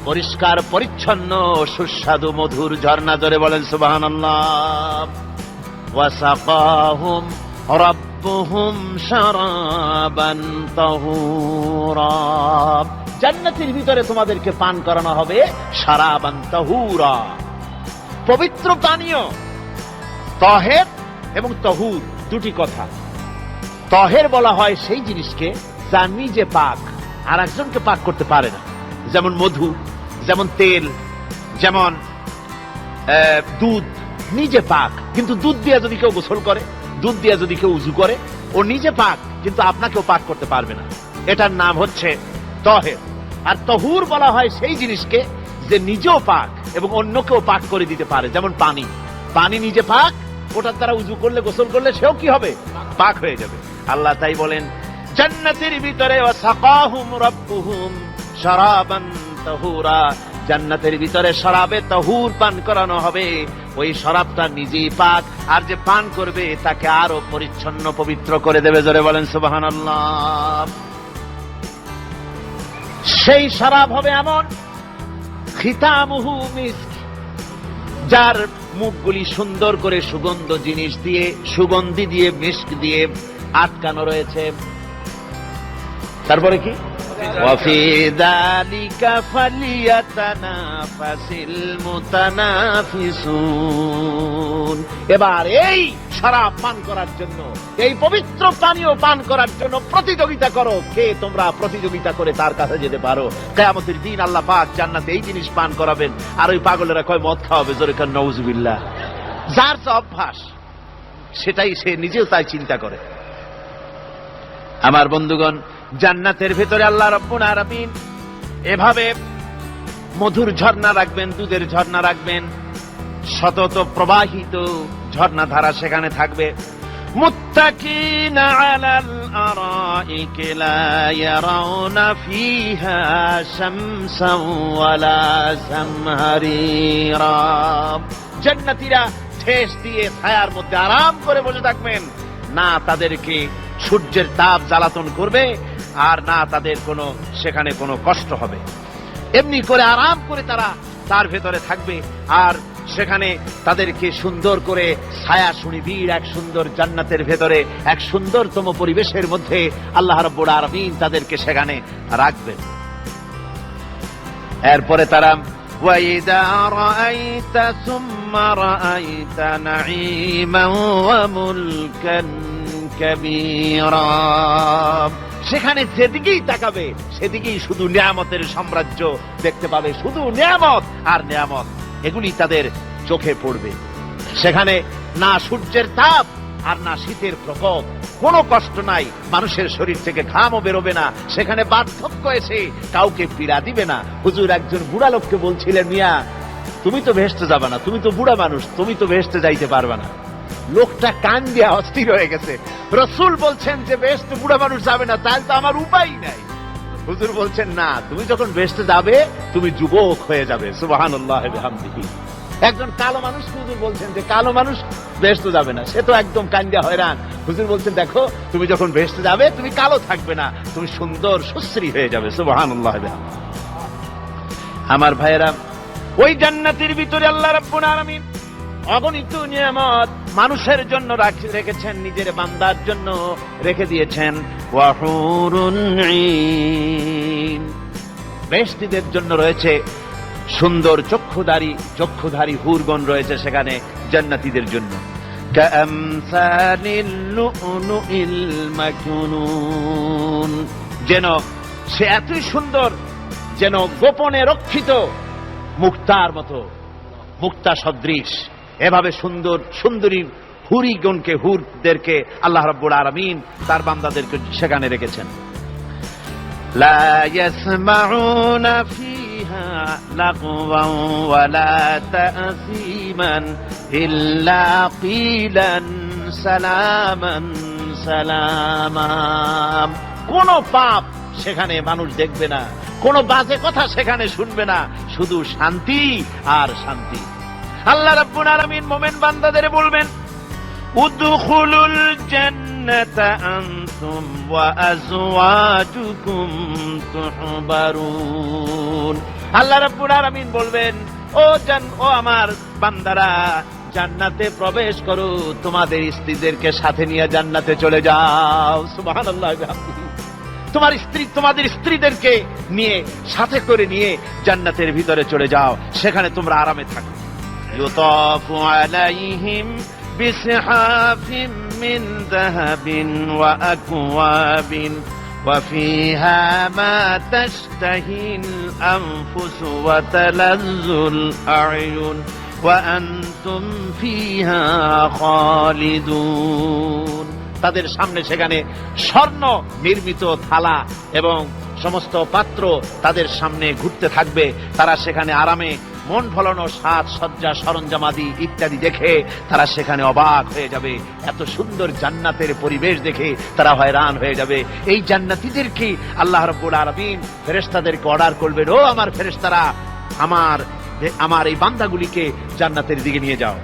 পরিষ্কার পরিচ্ছন্ন সুস্বাদু মধুর ঝর্ণা। ধরে বলেন সুবহানাল্লাহ। ওয়া সাকাহুম রাব্বুহুম শারাবান তাহুরা, জান্নাতের ভিতরে তোমাদেরকে পান করানো হবে শারাবান তাহুরা, পবিত্র পানীয়। তাহের এবং তাহুর দুটি কথা। তাহের বলা হয় সেই জিনিসকে যা নিজে পাক আর একজনকে পাক করতে পারে না, যেমন মধু, যেমন তেল, যেমন দুধ নিজে পাক, কিন্তু দুধ দিয়ে যদি কেউ গোসল করে, দুধ দিয়ে যদি কেউ উযু করে, ও নিজে পাক কিন্তু আপনাকেও পাক করতে পারবে না। এটার নাম হচ্ছে তাহের। আর তাহুর বলা হয় সেই জিনিসকে যে নিজেও পাক এবং অন্যকেও পাক করে দিতে পারে, যেমন পানি। পানি নিজে পাক, ওটার দ্বারা উযু করলে, গোসল করলে সেও কি হবে? পাক হয়ে যাবে। আল্লাহ তাই বলেন জান্নাতের ভিতরে ওয়া সাকাহুম রাব্বুহুম শারাবান তাহুরা, জান্নাতের ভিতরে শরাবে তাহুর পান করানো হবে। ওই শরাবটা নিজেই পাক, আর যে পান করবে তাকে আরো পরিচ্ছন্ন পবিত্র করে দেবে। জোরে বলেন সুবহানাল্লাহ। সেই শরাব হবে এমন, খিতামুহু মিস্ক, যার মুখগুলি সুন্দর করে সুগন্ধ জিনিস দিয়ে, সুগন্ধি দিয়ে, মিস্ক দিয়ে আটকানো রয়েছে। তারপরে কি? ওয়াফি যালিকা ফালিয়াতানাফাসিল মুতানাফিসুন, এবার এই শরাব পান করার জন্য, এই পবিত্র পানীয় পান করার জন্য প্রতিযোগিতা করো। কে তোমরা প্রতিযোগিতা করে তার কাছে যেতে পারো? কিয়ামতের দিন আল্লাহ পাক জান্নাতে এই জিনিস পান করাবেন, আর ওই পাগলেরা কয় মদ খাওয়াবে। জোরে কান নাউযুবিল্লাহ। যার যা অভ্যাস সেটাই সে নিজেও তাই চিন্তা করে। আমার বন্ধুগণ, জান্নাতের ভেতরে আল্লাহ রাব্বুল আলামিন এভাবে মধুর ঝর্ণা রাখবেন, দুধের ঝর্ণা রাখবেন, সতত প্রবাহিত ঝর্ণাধারা সেখানে থাকবে। মুত্তাকিনা আলাল আরাইকি লা ইয়ারাউনা ফিহা শামসান ওয়ালা জামহারিরা, জান্নাতীরা ঠেস দিয়ে ছায়ার মধ্যে আরাম করে বসে থাকবেন, না তাদেরকে সূর্যের তাপ জ্বালাতন করবে আর না তাদের সেখানে কোনো কষ্ট হবে। এমনি করে আরাম করে তারা তার ভেতরে থাকবে। আর সেখানে তাদেরকে সুন্দর করে ছায়া সুনিবিড় এক সুন্দর জান্নাতের ভেতরে এক সুন্দরতম পরিবেশের মধ্যে আল্লাহ রাব্বুল আলামিন তাদেরকে সেখানে রাখবেন। এরপরে তারা وَإِذَا رَأَيْتَ ثُمَّ رَأَيْتَ نَعِيمًا وَمُلْكًا كَبِيرًا, সেখানে যেদিকেই তাকাবে সেদিকেই শুধু নিয়ামতের সাম্রাজ্য দেখতে পাবে, শুধু নিয়ামত আর নিয়ামত, এগুলি তাদের চোখে পড়বে। সেখানে না সূর্যের তাপ আর না শীতের প্রকোপ, কোনো কষ্ট নাই, মানুষের শরীর থেকে ঘামও বেরোবে না, সেখানে বার্ধক্য এসে কাউকে পীড়া দিবে না। হুজুর একজন বুড়া লোককে বলছিলেন, মিয়া তুমি তো বেহেশতে যাবে না, তুমি তো বুড়া মানুষ, তুমি তো বেহেশতে যাইতে পারবে না। লোকটা কান দিয়া অস্থির হয়ে গেছে। রাসূল বলছেন যে বেহেশতে বুড়া মানুষ যাবে না, তাহলে তো আমার উপায় নাই। হুজুর বলছেন না, তুমি যখন বেহেশতে যাবে তুমি যুবক হয়ে যাবে। সুবহানাল্লাহি ওয়া বিহামদিহি। একজন কালো মানুষ হুজুর বলছেন যে কালো মানুষ বেহেশতে যাবে না, সে তো একদম কান্দিয়া হয়রান। হুজুর বলছেন দেখো তুমি যখন বেহেশতে যাবে তুমি কালো থাকবে না, তুমি সুন্দর সুশ্রী হয়ে যাবে। সুবহানাল্লাহি ওয়া বিহামদিহি। আমার ভাইয়েরা, ওই জান্নাতের ভিতরে আল্লাহ রাব্বুল আলামিন অগণিত নিয়ামত মানুষের জন্য রেখেছেন, নিজের বান্দার জন্য রেখে দিয়েছেন। ওয়া হুরুন ঈন, বেহেশতীদের জন্য রয়েছে সুন্দর চক্ষুধারী হুরগণ রয়েছে সেখানে জান্নাতীদের জন্য। কাআমসালিল লুউলুইল মাকনুন, যেন সে এতই সুন্দর, যেন গোপনে রক্ষিত মুক্তার মতো, মুক্তা সদৃশ। এভাবে সুন্দরী হুরদেরকে আল্লাহ রাব্বুল আলামিন তার বান্দাদেরকে সেখানে রেখেছেন। লা ইয়াসমাউনা ফিহা লাগওয়ান ওয়ালা তা'সীমান ইল্লা কিলান সালামান সালামা, কোন পাপ সেখানে মানুষ দেখবে না, কোন বাজে কথা সেখানে শুনবে না, শুধু শান্তি আর শান্তি। আল্লাহ রাব্বুল আলামিন মুমিন বান্দাদের বলবেন, উদখুলুল জান্নাতা আনতুম ওয়া আজওয়াজুকুম তুহবারুন। আল্লাহ রাব্বুল আলামিন বলবেন, ও আমার বান্দারা, জান্নাতে প্রবেশ করো, তোমাদের স্ত্রীদেরকে সাথে নিয়ে জান্নাতে চলে যাও। সুবহানাল্লাহ। তোমাদের স্ত্রীদেরকে নিয়ে সাথে করে নিয়ে জান্নাতের ভিতরে চলে যাও, সেখানে তোমরা আরামে থাকো। ইউতাফু আলাইহিম বিসহাফিম মিন যাহাবিন ওয়া আকওয়াবিন ওয়া ফিহা মা তাশতাহিল আনফুসু ওয়া তালাজ্জুল আ'য়ুন ওয়া আনতুম ফিহা খালিদুন। তাদের সামনে সেখানে স্বর্ণ নির্মিত থালা এবং সমস্ত পাত্র তাদের সামনে ঘুরতে থাকবে। তারা সেখানে আরামে মন ভোলানো সাজ সজ্জা সরঞ্জামাদি ইত্যাদি দেখে তারা সেখানে অবাক হয়ে যাবে। এত সুন্দর জান্নাতের পরিবেশ দেখে তারা হয়রান হয়ে যাবে। এই জান্নাতীদেরকে আল্লাহ রাব্বুল আলামিন ফেরেশতাদেরকে অর্ডার করবেন, ও আমার ফেরেশতারা, আমার এই বান্দাগুলিকে জান্নাতের দিকে নিয়ে যাও।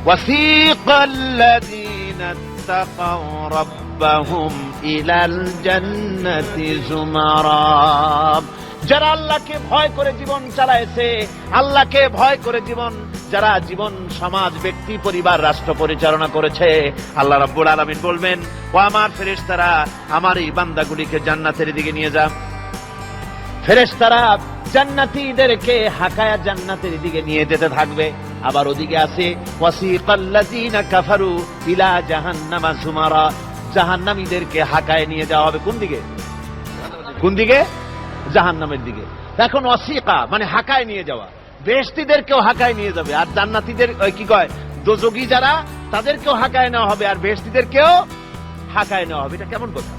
ওয়াসিকাল্লাযীনা ইত্তাকাউ রাব্বাহুম ইলাল জান্নাতি যুমারা, যারা আল্লাহকে ভয় করে জীবন চালায়েছে, আল্লাহকে ভয় করে যারা জীবন সমাজ ব্যক্তি পরিবার রাষ্ট্র পরিচালনা করেছে, আল্লাহ রাব্বুল আলামিন বলবেন, ও আমার ফেরেশতারা, আমার এই বান্দাগুলিকে জান্নাতের দিকে নিয়ে যাও। ফেরেশতারা জান্নাতীদেরকে হাকায়া জান্নাতের দিকে নিয়ে যেতে থাকবে। আবার ওদিকে আছে ওয়াসিকাল্লাযীনা কাফারু ইলা জাহান্নামা যুমারা, জাহান্নামীদেরকে হাকায় নিয়ে যাওয়া হবে কোন দিকে? জাহান্নামের দিকে। এখন ওয়াসিকা মানে হাকায় নিয়ে যাওয়া, বেহেশতীদেরকেও হাকায় নিয়ে যাবে, আর জান্নাতীদের কি কয় দোজখী যারা তাদেরকেও হাকায় নেওয়া হবে, আর বেহেশতীদেরকেও হাকায় নেওয়া হবে। এটা কেমন কথা?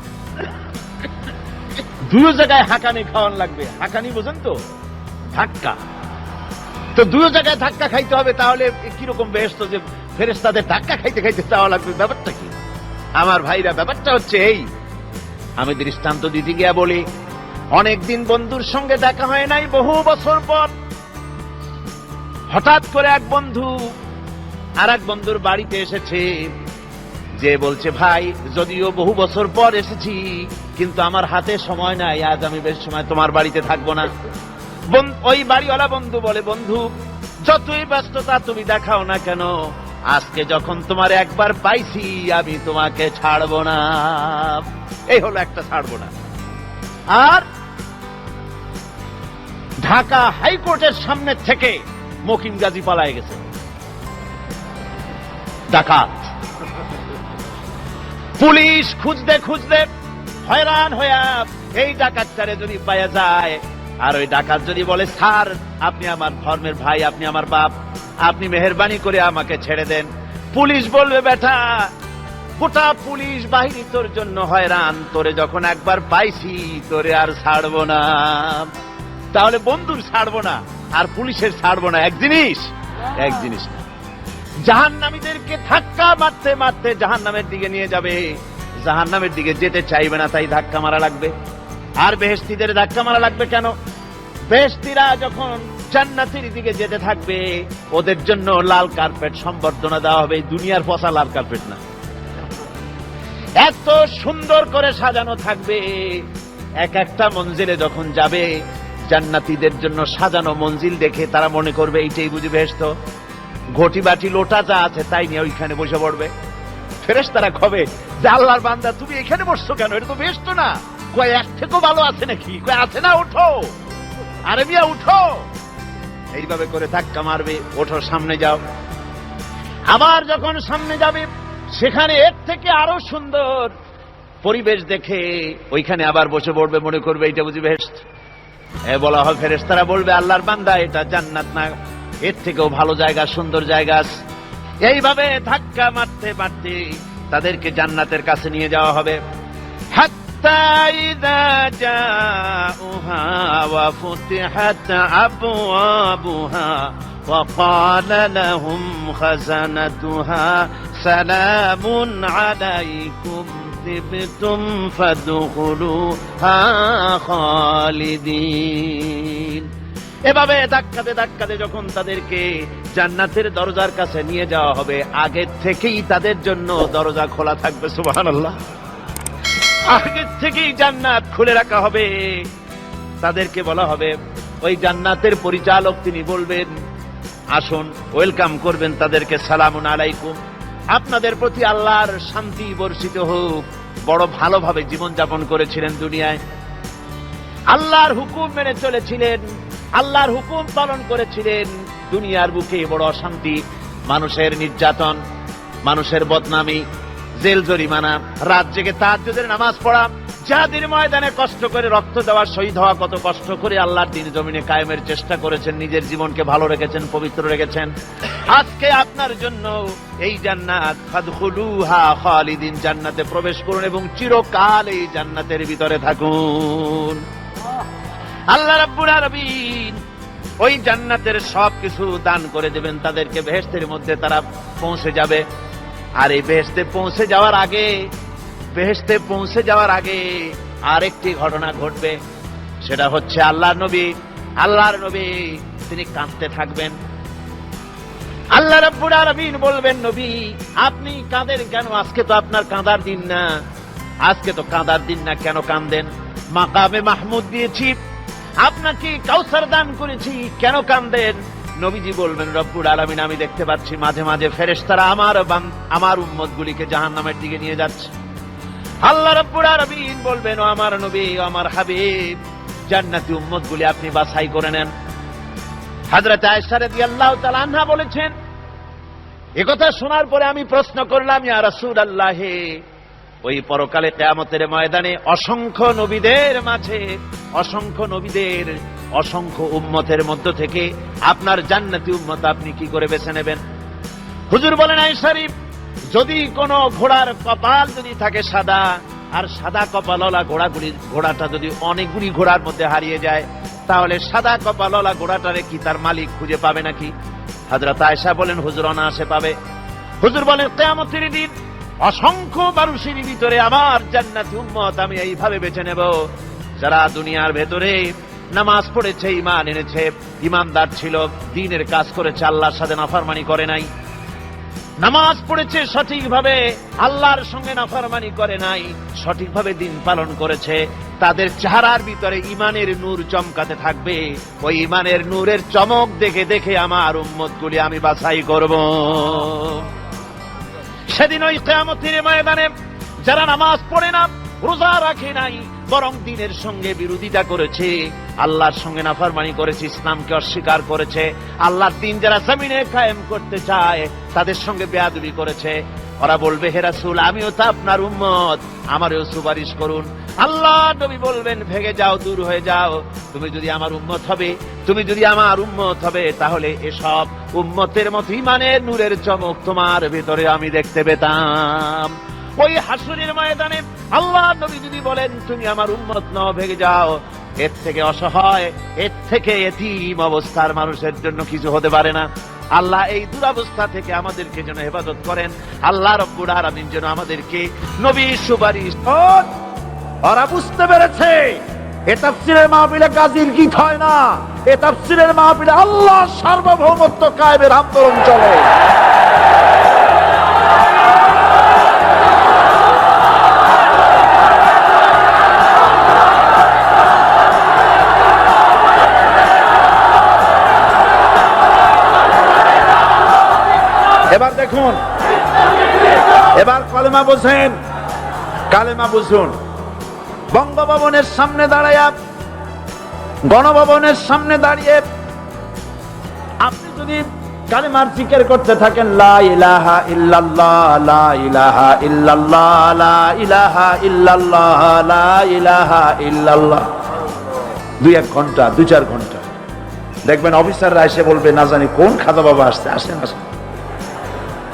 দুই জায়গায় হাকানি খাওয়ান লাগবে। হাকানি বোঝেন তো? ধাক্কা। তো দুই জায়গায় ধাক্কা খাইতে হবে, তাহলে কিরকম বেহেশত যে ফেরেশতাদের ধাক্কা খাইতে খাইতে চাওয়া লাগবে, ব্যাপারটা কি? আমার ভাইরা, ব্যাপারটা হচ্ছে এই, আমি দৃষ্টান্ত দিতে গিয়া বলি, অনেকদিন বন্ধুর সঙ্গে দেখা হয় নাই, বহু বছর পর হঠাৎ করে এক বন্ধু আর এক বন্ধুর বাড়িতে এসেছে, যে বলছে, ভাই যদিও বহু বছর পর এসেছি কিন্তু আমার হাতে সময় নাই, আজ আমি বেশ সময় তোমার বাড়িতে থাকবো না। ওই বাড়িওয়ালা বন্ধু বলে, বন্ধু যতই ব্যস্ততা তুমি দেখাও না কেন, আজকে যখন তোমার একবার পাইছি আমি তোমাকে ছাড়বো না। এই হলো একটা ছাড়বো না। আর ঢাকা হাইকোর্টের সামনে থেকে মকিম গাজী পালায় গেছে, ডাকাত। পুলিশ খুঁজতে খুঁজতে হয়রান হইয়া এই ডাকাতটারে যদি পাওয়া যায়, আর ওই ডাকাত যদি বলে স্যার আপনি আমার ধর্মের ভাই, আপনি আমার বাপ, আপনি মেহেরবানি করে আমাকে ছেড়ে দেন, পুলিশ বলবে বেটা গোটা পুলিশ বাহিনী তোর জন্য হয়রান, তোরে যখন একবার পাইছি তোরে আর ছাড়বো না। তাহলে বন্ধুর ছাড়বো না আর পুলিশের ছাড়বো না এক জিনিস? এক জিনিস না। জাহান্নামীদেরকে ধাক্কা মারতে মারতে জাহান্নামের দিকে নিয়ে যাবে, জাহান্নামের দিকে যেতে চাইবে না, তাই ধাক্কা মারা লাগবে। আর বেহেশতীদের ধাক্কা মারা লাগবে কেন? বেহেশতীরা যখন জান্নাতের দিকে যেতে থাকবে ওদের জন্য লাল কার্পেট সম্বর্ধনা দেওয়া হবে, দুনিয়ার পচা লাল কার্পেট না, এত সুন্দর করে সাজানো থাকবে। এক একটা মঞ্জিলে যখন যাবে জান্নাতীদের জন্য সাজানো মঞ্জিল দেখে তারা মনে করবে এইটাই বুঝি বেহেশত। ঘটি বাটি লোটা যা আছে তাই নিয়ে ওইখানে বসে পড়বে। ফেরেশতারা কবে যে আল্লাহর বান্দা তুমি এখানে বসছো কেন, এটা তো বেহেশত না। কয় এক থেকেও ভালো আছে নাকি? কয় আছে না, ওঠো, আরে মিয়া উঠো। এইভাবে করে ধাক্কা মারবে, ওঠো সামনে যাও। আবার যখন সামনে যাবে সেখানে এর থেকে আরো সুন্দর পরিবেশ দেখে ওইখানে আবার বসে পড়বে, মনে করবে এটা বুঝি বেহেশত। বলা হয় ফেরেশতারা বলবে আল্লাহর বান্দা এটা জান্নাত না, এর থেকেও ভালো জায়গা, সুন্দর জায়গা আছে। এইভাবে ধাক্কা মারতে মারতে তাদেরকে জান্নাতের কাছে নিয়ে যাওয়া হবে। হাত্তা ইযা জাউহা ওয়া ফুতিহাত আবওয়াবুহা ওয়া ক্বালা লাহুম খাযানাতুহা সালামুন আলাইকুম তিবতুম ফাদখুলুহা খালিদিন। এভাবে ধাক্কাতে ধাক্কাতে যখন তাদেরকে জান্নাতের দরজার কাছে নিয়ে যাওয়া হবে, আগে থেকেই তাদের জন্য দরজা খোলা থাকবে। সুবহানাল্লাহ। আগে থেকেই জান্নাত খুলে রাখা হবে। তাদেরকে বলা হবে, ওই জান্নাতের পরিচালক তিনি বলবেন আসুন, ওয়েলকাম করবেন তাদেরকে, সালামুন আলাইকুম, আপনাদের প্রতি আল্লাহর শান্তি বর্ষিত হোক। বড় ভালোভাবে জীবনযাপন করেছিলেন দুনিয়ায়, আল্লাহর হুকুম মেনে চলেছিলেন, আল্লাহর হুকুম পালন করেছিলেন। দুনিয়ার বুকে বড় অশান্তি, মানুষের নির্যাতন, মানুষের বদনামি, জেল জরিমানা, রাত জেগে তাহাজ্জুদের নামাজ পড়া, জিহাদের ময়দানে কষ্ট করে রক্ত দেওয়া, শহীদ হওয়া, কত কষ্ট করে আল্লাহর দ্বীন জমিনে কায়েমের চেষ্টা করেছেন, নিজের জীবনকে ভালো রেখেছেন, পবিত্র রেখেছেন। আজকে আপনার জন্য এই জান্নাত, ফাদখুলুহা খালিদিন, জান্নাতে প্রবেশ করুন এবং চিরকাল এই জান্নাতের ভিতরে থাকুন। আল্লাহ রাব্বুল আলামিন ওই জান্নাতের সবকিছু দান করে দেবেন তাদেরকে, বেহেশতের মধ্যে তারা পৌঁছে যাবে। আর এই বেহেশতে পৌঁছে যাওয়ার আগে আরেকটি ঘটনা ঘটবে, সেটা হচ্ছে আল্লাহর নবী তিনি কাঁদতে থাকবেন। আল্লাহ রাব্বুল আলামিন বলবেন, নবী আপনি কাঁদেন কেন? আজকে তো আপনার কাঁদার দিন না, আজকে তো কাঁদার দিন না, কেন কাঁদেন? মাকামে মাহমুদ দিয়েছি, আপনাকে কাউসার দান করেছি, কেন কাঁদেন? নবীজি বলবেন, রব্বুল আলামিন আমি দেখতে পাচ্ছি মাঝে মাঝে ফেরেশতারা আমার উম্মতগুলিকে জাহান্নামের দিকে নিয়ে যাচ্ছে। আল্লাহ রাব্বুল আলামিন বলবেন, ও আমার নবী, ও আমার হাবিব, জান্নাতি উম্মতগুলি আপনি বাছাই করে নেন। হযরত আয়েশা রাদিয়াল্লাহু তাআলা আনহা বলেছেন, একথা শোনার পরে আমি প্রশ্ন করলাম, ইয়া রাসূলুল্লাহ, ওই পরকালে কিয়ামতের ময়দানে অসংখ্য নবীদের মাঝে, অসংখ্য উম্মতের মধ্য থেকে আপনার জান্নাতি উম্মত আপনি কি করে বেছে নেবেন? হুজুর বলেন, আয়েশা, যদি কোন ঘোড়ার কপাল যদি থাকে সাদা, আর সাদা কপালওয়ালা ঘোড়াটা যদি অনেকগুলি ঘোড়ার মধ্যে হারিয়ে যায়, তাহলে সাদা কপালওয়ালা ঘোড়াটারে কি তার মালিক খুঁজে পাবে নাকি? হযরত আয়েশা বলেন, হুজুর অনায়াসে পাবে। হুজুর বলেন, কিয়ামতের দিন অসংখ্য মানুষের ভিতরে আমার জান্নাতি উম্মত আমি এইভাবে বেছে নেব, যারা দুনিয়ার ভেতরে নামাজ পড়েছে, ঈমান এনেছে, ঈমানদার ছিল, দ্বীনের কাজ করেছে, আল্লাহর সাথে নাফরমানি করে নাই, নামাজ পড়েছে সঠিকভাবে, আল্লাহর সঙ্গে নাফরমানি করে নাই, সঠিকভাবে দিন পালন করেছে, তাদের চেহারার ভিতরে ঈমানের নূর চমকাতে থাকবে। ওই ঈমানের নূরের চমক দেখে দেখে আমার উম্মতগুলি আমি বাছাই করব। সেদিন ওই কিয়ামতের ময়দানে যারা নামাজ পড়ে না, রোজা রাখে নাই, বরং দিনের সঙ্গে বিরোধিতা করেছে, আল্লাহর সঙ্গে নাফরমানি করেছে, ইসলামকে অস্বীকার করেছে, আল্লাহর দিন যারা জমিনে কায়েম করতে চায় তাদের সঙ্গে বেয়াদবি করেছে, ওরা বলবে হে রাসূল আমিও তো আপনার উম্মত, আমারও সুপারিশ করুন। আল্লাহ নবী বলবেন ভেগে যাও, দূর হয়ে যাও, তুমি যদি আমার উম্মত হবে, তুমি যদি আমার উম্মত হবে, তাহলে এসব উম্মতের মতো ঈমানের নূরের চমক তোমার ভিতরে আমি দেখতে পেতাম। ওই হাসরের ময়দানে আল্লাহ নবী যদি বলেন তুমি আমার উম্মত নও, ভেগে যাও, এর থেকে অসহায়, এর থেকে এতিম অবস্থার মানুষের জন্য কিছু হতে পারে না। আল্লাহ এই দুরবস্থা থেকে আমাদেরকে যেন হেফাজত করেন। আল্লাহ রব্বুল আলামিন যেন আমাদেরকে নবীর সুপারিশ। ওরা বুঝতে পেরেছে এ তাফসীরের মাহফিলে গাজীর গীত হয় না, এ তাফসীরের মাহফিলে আল্লাহর সার্বভৌমত্ব কায়েমের আন্দোলন চলে। এবার দেখুন, এবার কালেমা বোঝেন, কালেমা বুঝুন। বঙ্গভবনের সামনে দাঁড়ায়া, গণভবনের সামনে দাঁড়িয়ে আপনি যদি কালেমার জিকির করতে থাকেন, লা ইলাহা ইল্লাল্লাহ, লা ইলাহা ইল্লাল্লাহ, লা ইলাহা ইল্লাল্লাহ, লা ইলাহা ইল্লাল্লাহ, 2-1 ঘন্টা, 2-4 ঘন্টা, দেখবেন অফিসাররা এসে বলবে না জানি কোন খাজা বাবা আসছে, আসেন আসেন,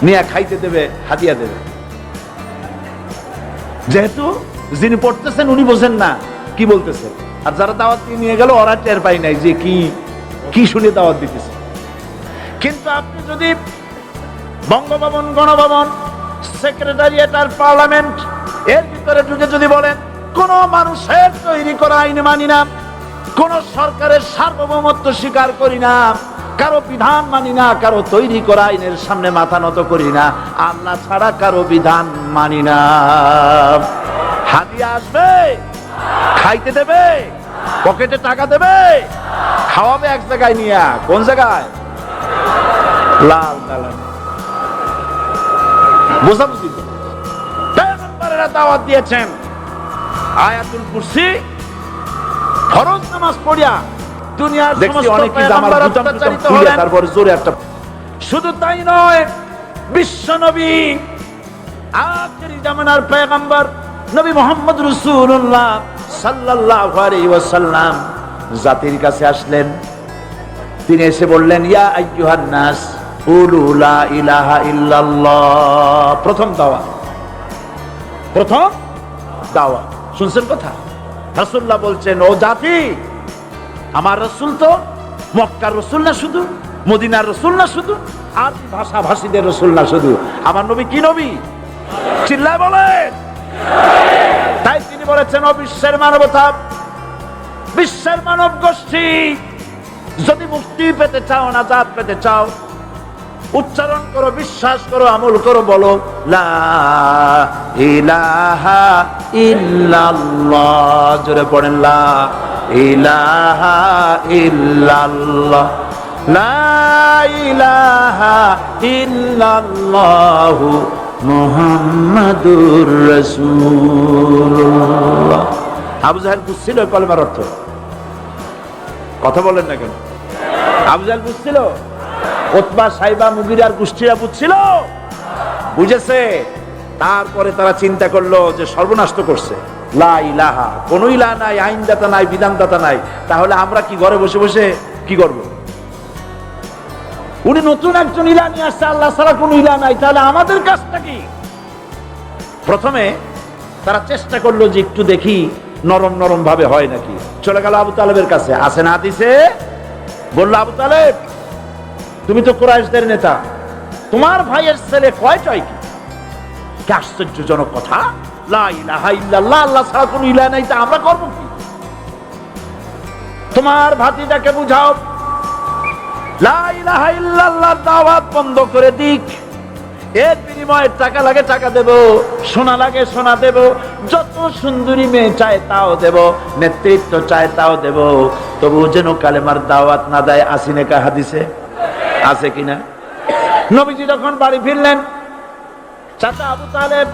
নিয়ে খাইতে দেবে, হাদিয়া দেবে। যেহেতু যিনি পড়তেছেন উনি বোঝেন না কি বলতেছে, আর যারা দাওয়াত দিয়ে নিয়ে গেল ওরা টের পাই নাই যে কি কি শুনে দাওয়াত দিতেছে। কিন্তু আপনি যদি বঙ্গভবন, গণভবন, সেক্রেটারিয়েট আর পার্লামেন্ট এর ভিতরে ঢুকে যদি বলেন কোন মানুষের তৈরি করা আইন মানি না, কোন সরকারের সার্বভৌমত্ব স্বীকার করি না, কারো বিধান মানি না, কারো তৈরি করা আইনের সামনে মাথা নত করি না, আল্লাহ ছাড়া কারো বিধান মানি না, হাদিয়া আসবে, খাইতে দেবে, পকেটে টাকা দেবে, খাওয়াবে এক জায়গায় নিয়ে, কোন জায়গায়? লাল দালান। বোঝাবুঝি পয়গম্বরেরা দাওয়াত দিয়েছেন আয়াতুল কুরসি ফরজ নামাজ পড়িয়া দুনিয়ার সমস্ত পয়গম্বর অত্যাচারিত হলেন। তারপর জোরে একটা, শুধু তাই নয়, বিশ্ব নবী আখিরি জামানার পয়গম্বর নবী মুহাম্মদ রাসূলুল্লাহ সাল্লাল্লাহু আলাইহি ওয়াসাল্লাম জাতির কাছে আসলেন। তিনি এসে বললেন ইয়া আইয়ুহান নাস কুলু লা ইলাহা ইল্লাল্লাহ। প্রথম দাওয়াত, প্রথম দাওয়াত। শুনছেন কথা? রাসূলুল্লাহ বলছেন ও জাতি, আমার রাসূল তো মক্কার রাসূল না শুধু, মদিনার রাসূল না শুধু, আর ভাষা ভাষীদের রাসূল না শুধু, আমার নবী কি নবী? চিল্লায় বলেন। তাই তিনি বলেছেন ও বিশ্বের মানবতা, বিশ্বের মানব গোষ্ঠী, যদি মুক্তি পেতে চাও, নাজাত পেতে চাও, উচ্চারণ করো, বিশ্বাস করো, আমল করো, বলো লা ইলাহা ইল্লাল্লাহ। জোরে পড়েন লা ইলাহা ইল্লাল্লাহ, লা ইলাহা ইল্লাল্লাহু মুহাম্মাদুর রাসূলুল্লাহ। আবু জাহেল বুঝছিল কলেমার অর্থ? কথা বলেন না কেন? আবু জাহেল বুঝছিল? উতবা, সাইবা, মুগিরার গোষ্ঠীরা বুঝছিল? বুঝেছে। তারপরে তারা চিন্তা করলো যে সর্বনাশ তো করছে, লা ইলাহা, কোন ইলাহ নাই, আইনদাতা নাই, বিধানদাতা নাই, তাহলে আমরা কি ঘরে বসে বসে কি করব? উনি নতুন একজন ইলাহ নিয়ে আসছে, আল্লাহ ছাড়া কোন ইলাহ নাই, তাহলে আমাদের কাজটা কি? প্রথমে তারা চেষ্টা করলো যে একটু দেখি নরম নরম ভাবে হয় নাকি। চলে গেল আবু তালেবের কাছে, আসে না হাদিসে বললো আবু তালেব তুমি তো কুরাইশদের নেতা, তোমার ভাইয়ের ছেলে কয়টাই কি? কি আশ্চর্যজনক কথা, লা ইলাহা ইল্লাল্লাহ, আল্লাহ ছাড়া কোনো ইলাহ নাই, তা আমরা করব কি? তোমার ভাতিজাকে বুঝাও লা ইলাহা ইল্লাল্লাহ দাওয়াত বন্ধ করে দিক, এর বিনিময়ে টাকা লাগে টাকা দেব, সোনা লাগে সোনা দেব, যত সুন্দরী মেয়ে চায় তাও দেব, নেতৃত্ব চায় তাও দেব, তবু যেন কালেমার দাওয়াত না দেয়। আসিনে কা হাদিসে আছে কিনা? নবীজি যখন বাড়ি ফিরলেন, চাচা আবু তালেব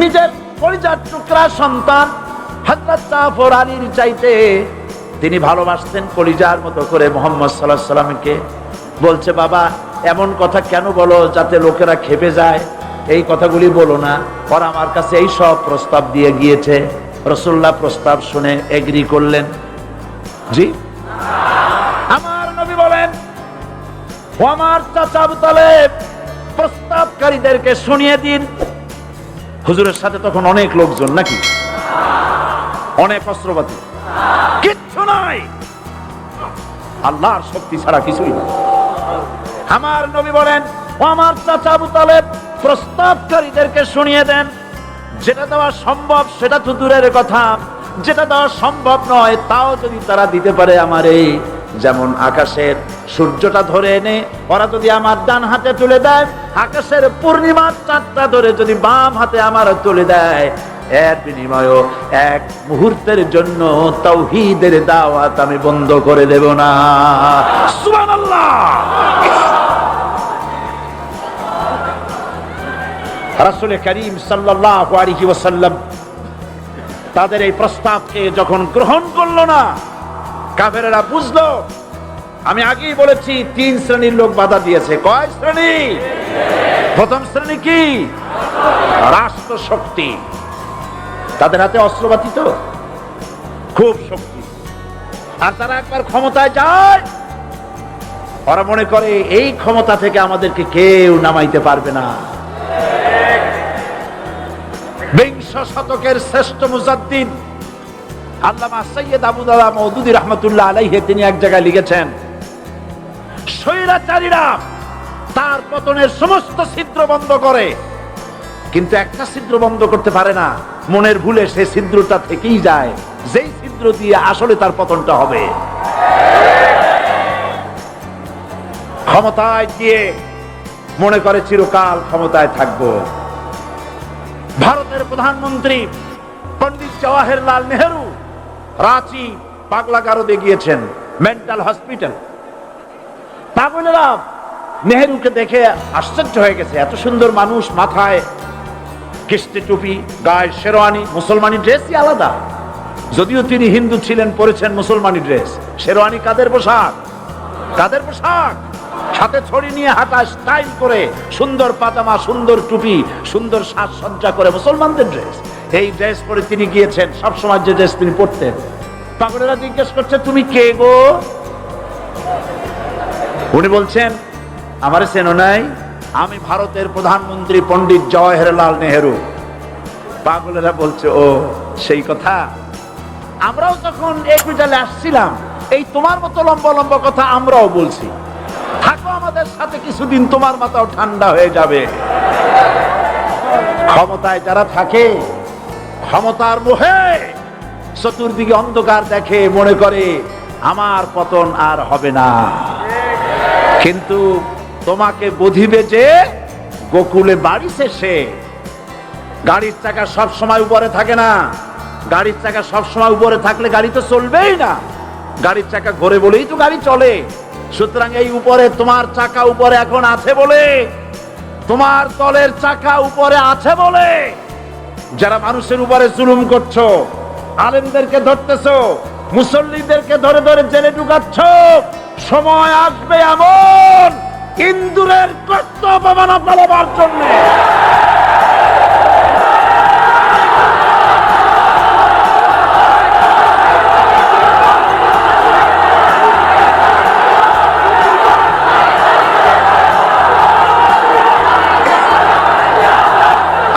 নিজের কলিজার টুকরা সন্তান হযরত জাফর আলীর চাইতে তিনি ভালোবাসতেন কলিজার মতো করে মুহাম্মদ সাল্লাল্লাহু আলাইহি সাল্লামকে। বলছে, বাবা এমন কথা কেন বলো যাতে লোকেরা খেপে যায়? এই কথাগুলি বলো না। ওরা আমার কাছে এই সব প্রস্তাব দিয়ে গিয়েছে। রাসূলুল্লাহ প্রস্তাব শুনে এগ্রি করলেন। জি, আমার নবী বলেন, ও আমার চাচা আবু তালেব, প্রস্তাবকারীদেরকে শুনিয়ে দিন। হুজুরের সাথে তখন অনেক লোকজন, নাকি অনেক অস্ত্রপাতি, কিচ্ছু নাই, আল্লাহর শক্তি ছাড়া কিছুই না। আমার নবী বলেন, ও আমার চাচা আবু তালেব, প্রস্তাবকারীদেরকে শুনিয়ে দেন। যেটা দেওয়া সম্ভব সেটা তো দূরের কথা, যেটা দেওয়া সম্ভব নয় তাও যদি তারা দিতে পারে আমারে, যেমন আকাশের সূর্যটা ধরে এনে ওরা যদি আমার ডান হাতে তুলে দেয়, আকাশের পূর্ণিমার চাঁদটা ধরে যদি বাম হাতে আমার তুলে দেয়, এর বিনিময়ে এক মুহূর্তের জন্য তাওহীদের দাওয়াত আমি বন্ধ করে দেব না। সুবহানাল্লাহ। রাসূল করিম সাল্লাল্লাহু আলাইহি ওয়াসাল্লাম তাদের এই প্রস্তাবকে যখন গ্রহণ করলো না, কাফেরেরা বুঝলো। আমি আগেই বলেছি 3 শ্রেণীর লোক বাধা দিয়েছে। কয় শ্রেণী? প্রথম শ্রেণী কি? রাষ্ট্র শক্তি, তাদের হাতে অস্ত্রপাতি তো খুব শক্তি, আর তারা একবার ক্ষমতায় যায়, ওরা মনে করে এই ক্ষমতা থেকে আমাদেরকে কেউ নামাইতে পারবে না। বিংশ শতকের শ্রেষ্ঠ মুজাদ্দিদ আল্লামা সৈয়দ আবু দাউদ মওদুদী রাহমাতুল্লাহ আলাইহি তিনি এক জায়গায় লিখেছেন, স্বৈরাচারীরা তার পতনের সমস্ত ছিদ্র বন্ধ করে, কিন্তু একটা ছিদ্র বন্ধ করতে পারে না। মনের ভুলে সে ছিদ্রটা থেকেই যায়, যেই ছিদ্র দিয়ে আসলে তার পতনটা হবে। ক্ষমতায় গিয়ে মনে করে চিরকাল ক্ষমতায় থাকবো। ভারতের প্রধানমন্ত্রী পণ্ডিত জওয়াহরলাল নেহেরু রাঁচি পাগলাগারদে গিয়েছেন, মেন্টাল হসপিটাল। পাগলেরা নেহেরুকে দেখে আশ্চর্য হয়ে গেছে, এত সুন্দর মানুষ, মাথায় কিস্তি টুপি, গায়ে শেরওয়ানি, মুসলমানি ড্রেসই আলাদা। যদিও তিনি হিন্দু ছিলেন, পরেছেন মুসলমানি ড্রেস। শেরওয়ানি কাদের পোশাক? কাদের পোশাক? হাতে ছড়ি নিয়ে হাঁটা, স্টাইল করে, সুন্দর পাজামা, সুন্দর টুপি, সুন্দর সাজসজ্জা করে, মুসলমানদের ড্রেস। এই ড্রেস পরে তিনি গিয়েছেন, সবসময় যে ড্রেস তিনি পরতেন। পাগলেরা জিজ্ঞেস করছে, তুমি কে গো? উনি বলছেন, আমারে চেনো নাই? আমি ভারতের প্রধানমন্ত্রী পণ্ডিত জওয়াহরলাল নেহেরু। পাগলেরা বলছে, ও সেই কথা। আমরাও যখন একুইটালে আসছিলাম এই তোমার মতো লম্বা লম্বা কথা আমরাও বলছি। থাকো আমাদের সাথে কিছুদিন, তোমার মাথাও ঠান্ডা হয়ে যাবে। ক্ষমতায় যারা থাকে, ক্ষমতার মোহে চতুর্দিকে অন্ধকার দেখে, মনে করে আমার পতন আর হবে না। কিন্তু তোমাকে বুঝিবে যে গোকুলে বাড়ি শেষে। গাড়ির চাকা সব সময় উপরে থাকে না। গাড়ির চাকা সব সময় উপরে থাকলে গাড়ি তো চলবেই না। গাড়ির চাকা ঘোরে বলেই তো গাড়ি চলে। সুতরাং এই উপরে তোমার চাকা উপরে এখন আছে বলে, তোমার দলের চাকা উপরে আছে বলে যারা মানুষের উপরে জুলুম করছো, আলেমদেরকে ধরতেছো, মুসল্লিদেরকে ধরে ধরে জেলে ঢুকাচ্ছ, সময় আসবে এমন ইন্দুরের কষ্ট অপমাননা পালাবার জন্য।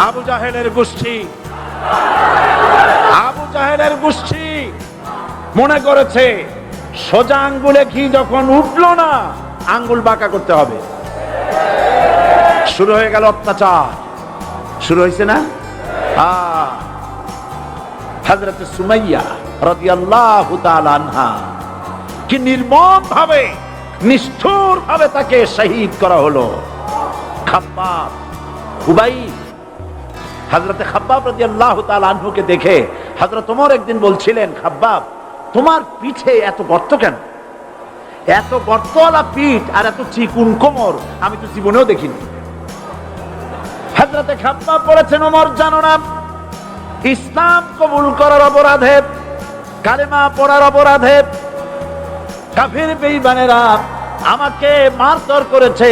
আবু জাহেলের গোষ্ঠী মনে করেছে সোজা আঙ্গুলে ঘি যখন উঠলো না, আঙ্গুল বাঁকা করতে হবে। শুরু হয়ে গেল অত্যাচার, শুরু হয়েছে না? হযরত সুমাইয়া রাদিয়াল্লাহু তাআলা আনহা কি নির্মম ভাবে, নিষ্ঠুর ভাবে তাকে শহীদ করা হলো। খাব্বাব খুবাইব। হযরতে খাব্বাব রাদিয়াল্লাহু তাআলা আনহুকে দেখে হযরত ওমর একদিন বলছিলেন, খাব্বাব তোমার পিঠে এত গর্ত কেন? এত গর্তওয়ালা পিঠ আর এত চিকুন কোমর আমি তো জীবনেও দেখিনি। হযরতে খাব্বাব বলেছেন, ওমর জানো না, ইসলাম কবুল করার অপরাধে, কালেমা পড়ার অপরাধে কাফির বেঈমানেরা আমাকে মারধর করেছে।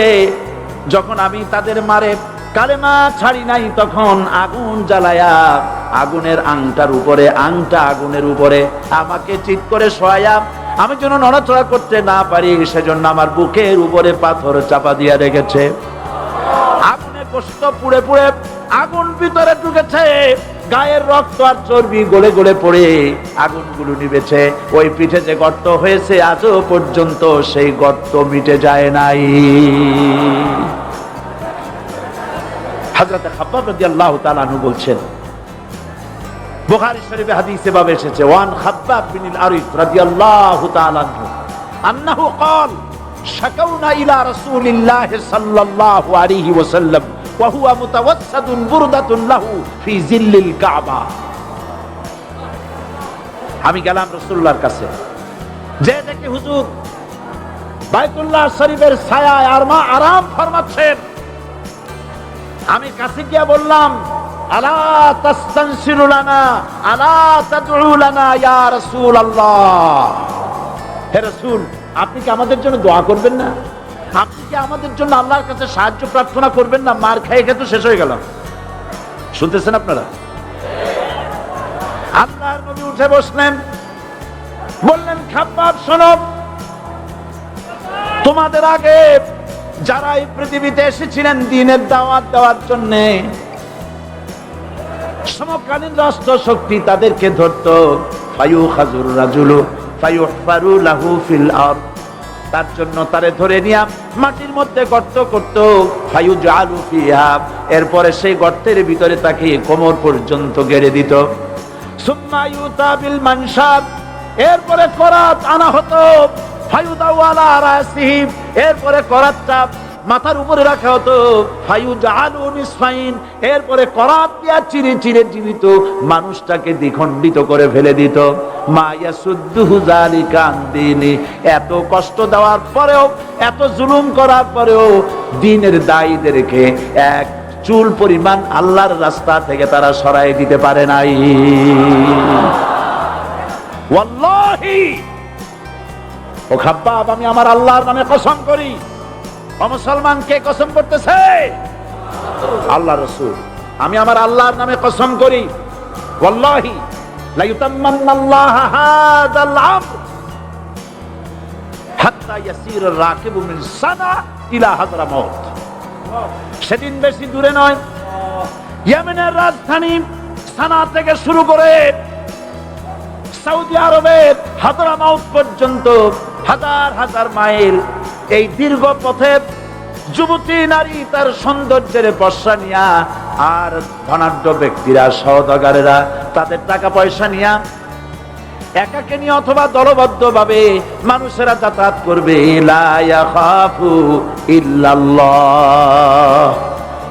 যখন আমি তাদের মারে কালেমা ছাড়ি নাই, তখন আগুন জ্বালায়া আগুনের আংটার উপরে, আংটা আগুনের উপরে আমাকে চিৎ করে শোয়ায়া, আমি যেন নড়াচড়া করতে না পারি সেজন্য আমার বুকের উপরে পাথর চাপা দিয়ে রেখেছে। আগুনে কষ্ট পুড়ে পুড়ে আগুন ভিতরে ঢুকেছে, গায়ের রক্ত আর চর্বি গলে গলে পড়ে আগুনগুলো নিভেছে। ওই পিঠে যে গর্ত হয়েছে আজও পর্যন্ত সেই গর্ত মিটে যায় নাই। হযরত খাব্বাব রাদিয়াল্লাহু তাআলা আনহু বলছেন, বুখারী শরীফে হাদিসে ভাবে এসেছে, ওয়ান খাব্বাব বিন আরিফ রাদিয়াল্লাহু তাআলা আনহু আন্নাহু قال শাকাউনা ইলা রাসূলিল্লাহ সাল্লাল্লাহু আলাইহি ওয়াসাল্লাম ওয়া হুয়া মুতাওয়াসসাদুন বুরদাতুন লাহু ফি জিল্লিল কাবা। আমি গেলাম রাসূলুল্লাহর কাছে, যে দেখি হুজুর বাইতুল্লাহ শরীফের ছায়ায় আরাম ফরমাচ্ছেন। আমি কাছে গিয়ে বললাম, আলা তাস্তানসিরু লানা আলা তাদউ লানা ইয়া রাসূলুল্লাহ, হে রাসূল আপনি কি আমাদের জন্য দোয়া করবেন না? আপনি কি আমাদের জন্য আল্লাহর কাছে সাহায্য প্রার্থনা করবেন না? মার খেয়ে খেয়ে তো শেষ হয়ে গেল। শুনতেছেন আপনারা? আল্লাহর নবী উঠে বসলেন, বললেন, খাব্বাব শোনো, তোমাদের আগে যারা এই পৃথিবীতে এসেছিলেন দ্বীনের দাওয়াত দেওয়ার জন্য, সমকালীন রাষ্ট্র শক্তি তাদেরকে ধরতো, ফায়ুখাজুর রাজুলু ফায়ুহফারু লাহু ফিল আরদ, তার জন্য তারে ধরে নিয়া মাটির মধ্যে গর্ত করত, ফায়ুজআলু ফিহা, এরপরে সেই গর্তের ভিতরে তাকে কোমর পর্যন্ত গেড়ে দিত। সুম্মা ইউতা বিল মানশাব, এরপরে করাত আনা হতো, ফায়ুদাউ আলা রাসিহি, এরপরে করাতটা মাথার উপরে রাখা হতো, ফায়ুজআলু নিসফাইন, এরপরে করাত দিয়া চিরে চিরে জীবিত মানুষটাকে দ্বিখণ্ডিত করে ফেলে দিত। মা ইয়াসুদ্দুহু যালিকা আন দীনি, এত কষ্ট দেওয়ার পরেও, এত জুলুম করার পরেও দ্বীনের দায়ীদেরকে এক চুল পরিমাণ আল্লাহর রাস্তা থেকে তারা সরাই দিতে পারে নাই। ওয়াল্লাহি, ও খাব্বাব আমি আমার আল্লাহর নামে কসম করি। ও মুসলমান, কে কসম করতেছে? আল্লাহ রাসূল। আমি আমার আল্লাহর নামে কসম করি, ওয়াল্লাহি লা ইউতাম্মান্নাল্লাহু হাযাল আমর হাত্তা ইয়াসির রাকিবু মিন সানা ইলা হাযরামাউত। সেদিন বেশি দূরে নয়, ইয়েমেনের রাজধানী সানা থেকে শুরু করে সৌদি আরবের হাযরামাউত পর্যন্ত হাজার হাজার মাইল এই দীর্ঘ পথে যুবতী নারী তার সৌন্দর্যের বর্ষা নিয়া, আর ধনাঢ্য ব্যক্তিরা সওদাগরেরা তাদের টাকা পয়সা নিয়া একাকে নিয়ে অথবা দলবদ্ধ ভাবে মানুষেরা যাতায়াত করবে। লা ইয়াখাফু ইল্লাল্লাহ,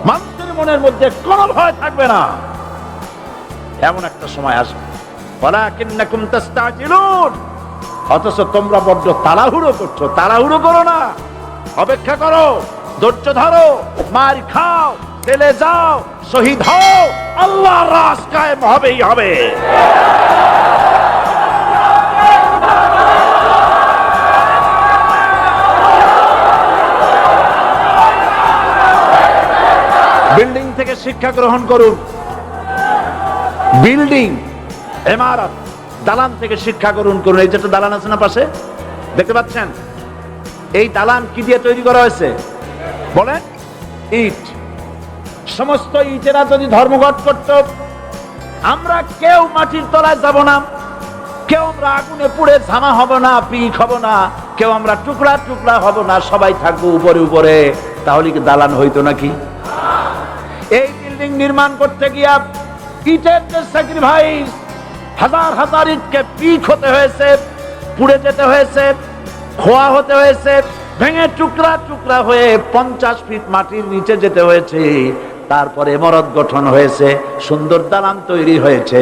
মানুষের মনের মধ্যে কোনো ভয় থাকবে না। এমন একটা সময় আসবে, ওয়ালাকিন্নাকুম তাস্তাজিলুন, অথচ তোমরা বড্ড তাড়াহুড়ো করছো। তাড়াহুড়ো করো না, অপেক্ষা করো, ধৈর্য ধরো, মার খাও, জেলে যাও, শহীদ হও, আল্লাহর রাজ কায়েম হবেই হবে। বিল্ডিং থেকে শিক্ষা গ্রহণ করুন, বিল্ডিং, ইমারত, দালান থেকে শিক্ষা গ্রহণ করুন। এই যেটা দালান আছে না পাশে, দেখতে পাচ্ছেন, এই দালান কি দিয়ে তৈরি করা হয়েছে বলেন? ইট। সমস্ত ইটেরা যদি ধর্মঘট করত, আমরা কেউ মাটির তলায় যাব না, কেউ আমরা আগুনে পুড়ে ঝামা হব না, পিক হব না, কেউ আমরা টুকরা টুকরা হব না, সবাই থাকবো উপরে উপরে, তাহলে কি দালান হইতো নাকি? এই বিল্ডিং নির্মাণ করতে গিয়া ইটের যে স্যাক্রিফাইস, হাজার হাজার ইটকে পিক হতে হয়েছে, পুড়ে যেতে হয়েছে, খোয়া হতে হয়েছে, ভেঙে টুকরা টুকরা হয়ে 50 ফিট মাটির নিচে যেতে হয়েছে। তারপরে ইমারত গঠন হয়েছে, সুন্দর দালান তৈরি হয়েছে।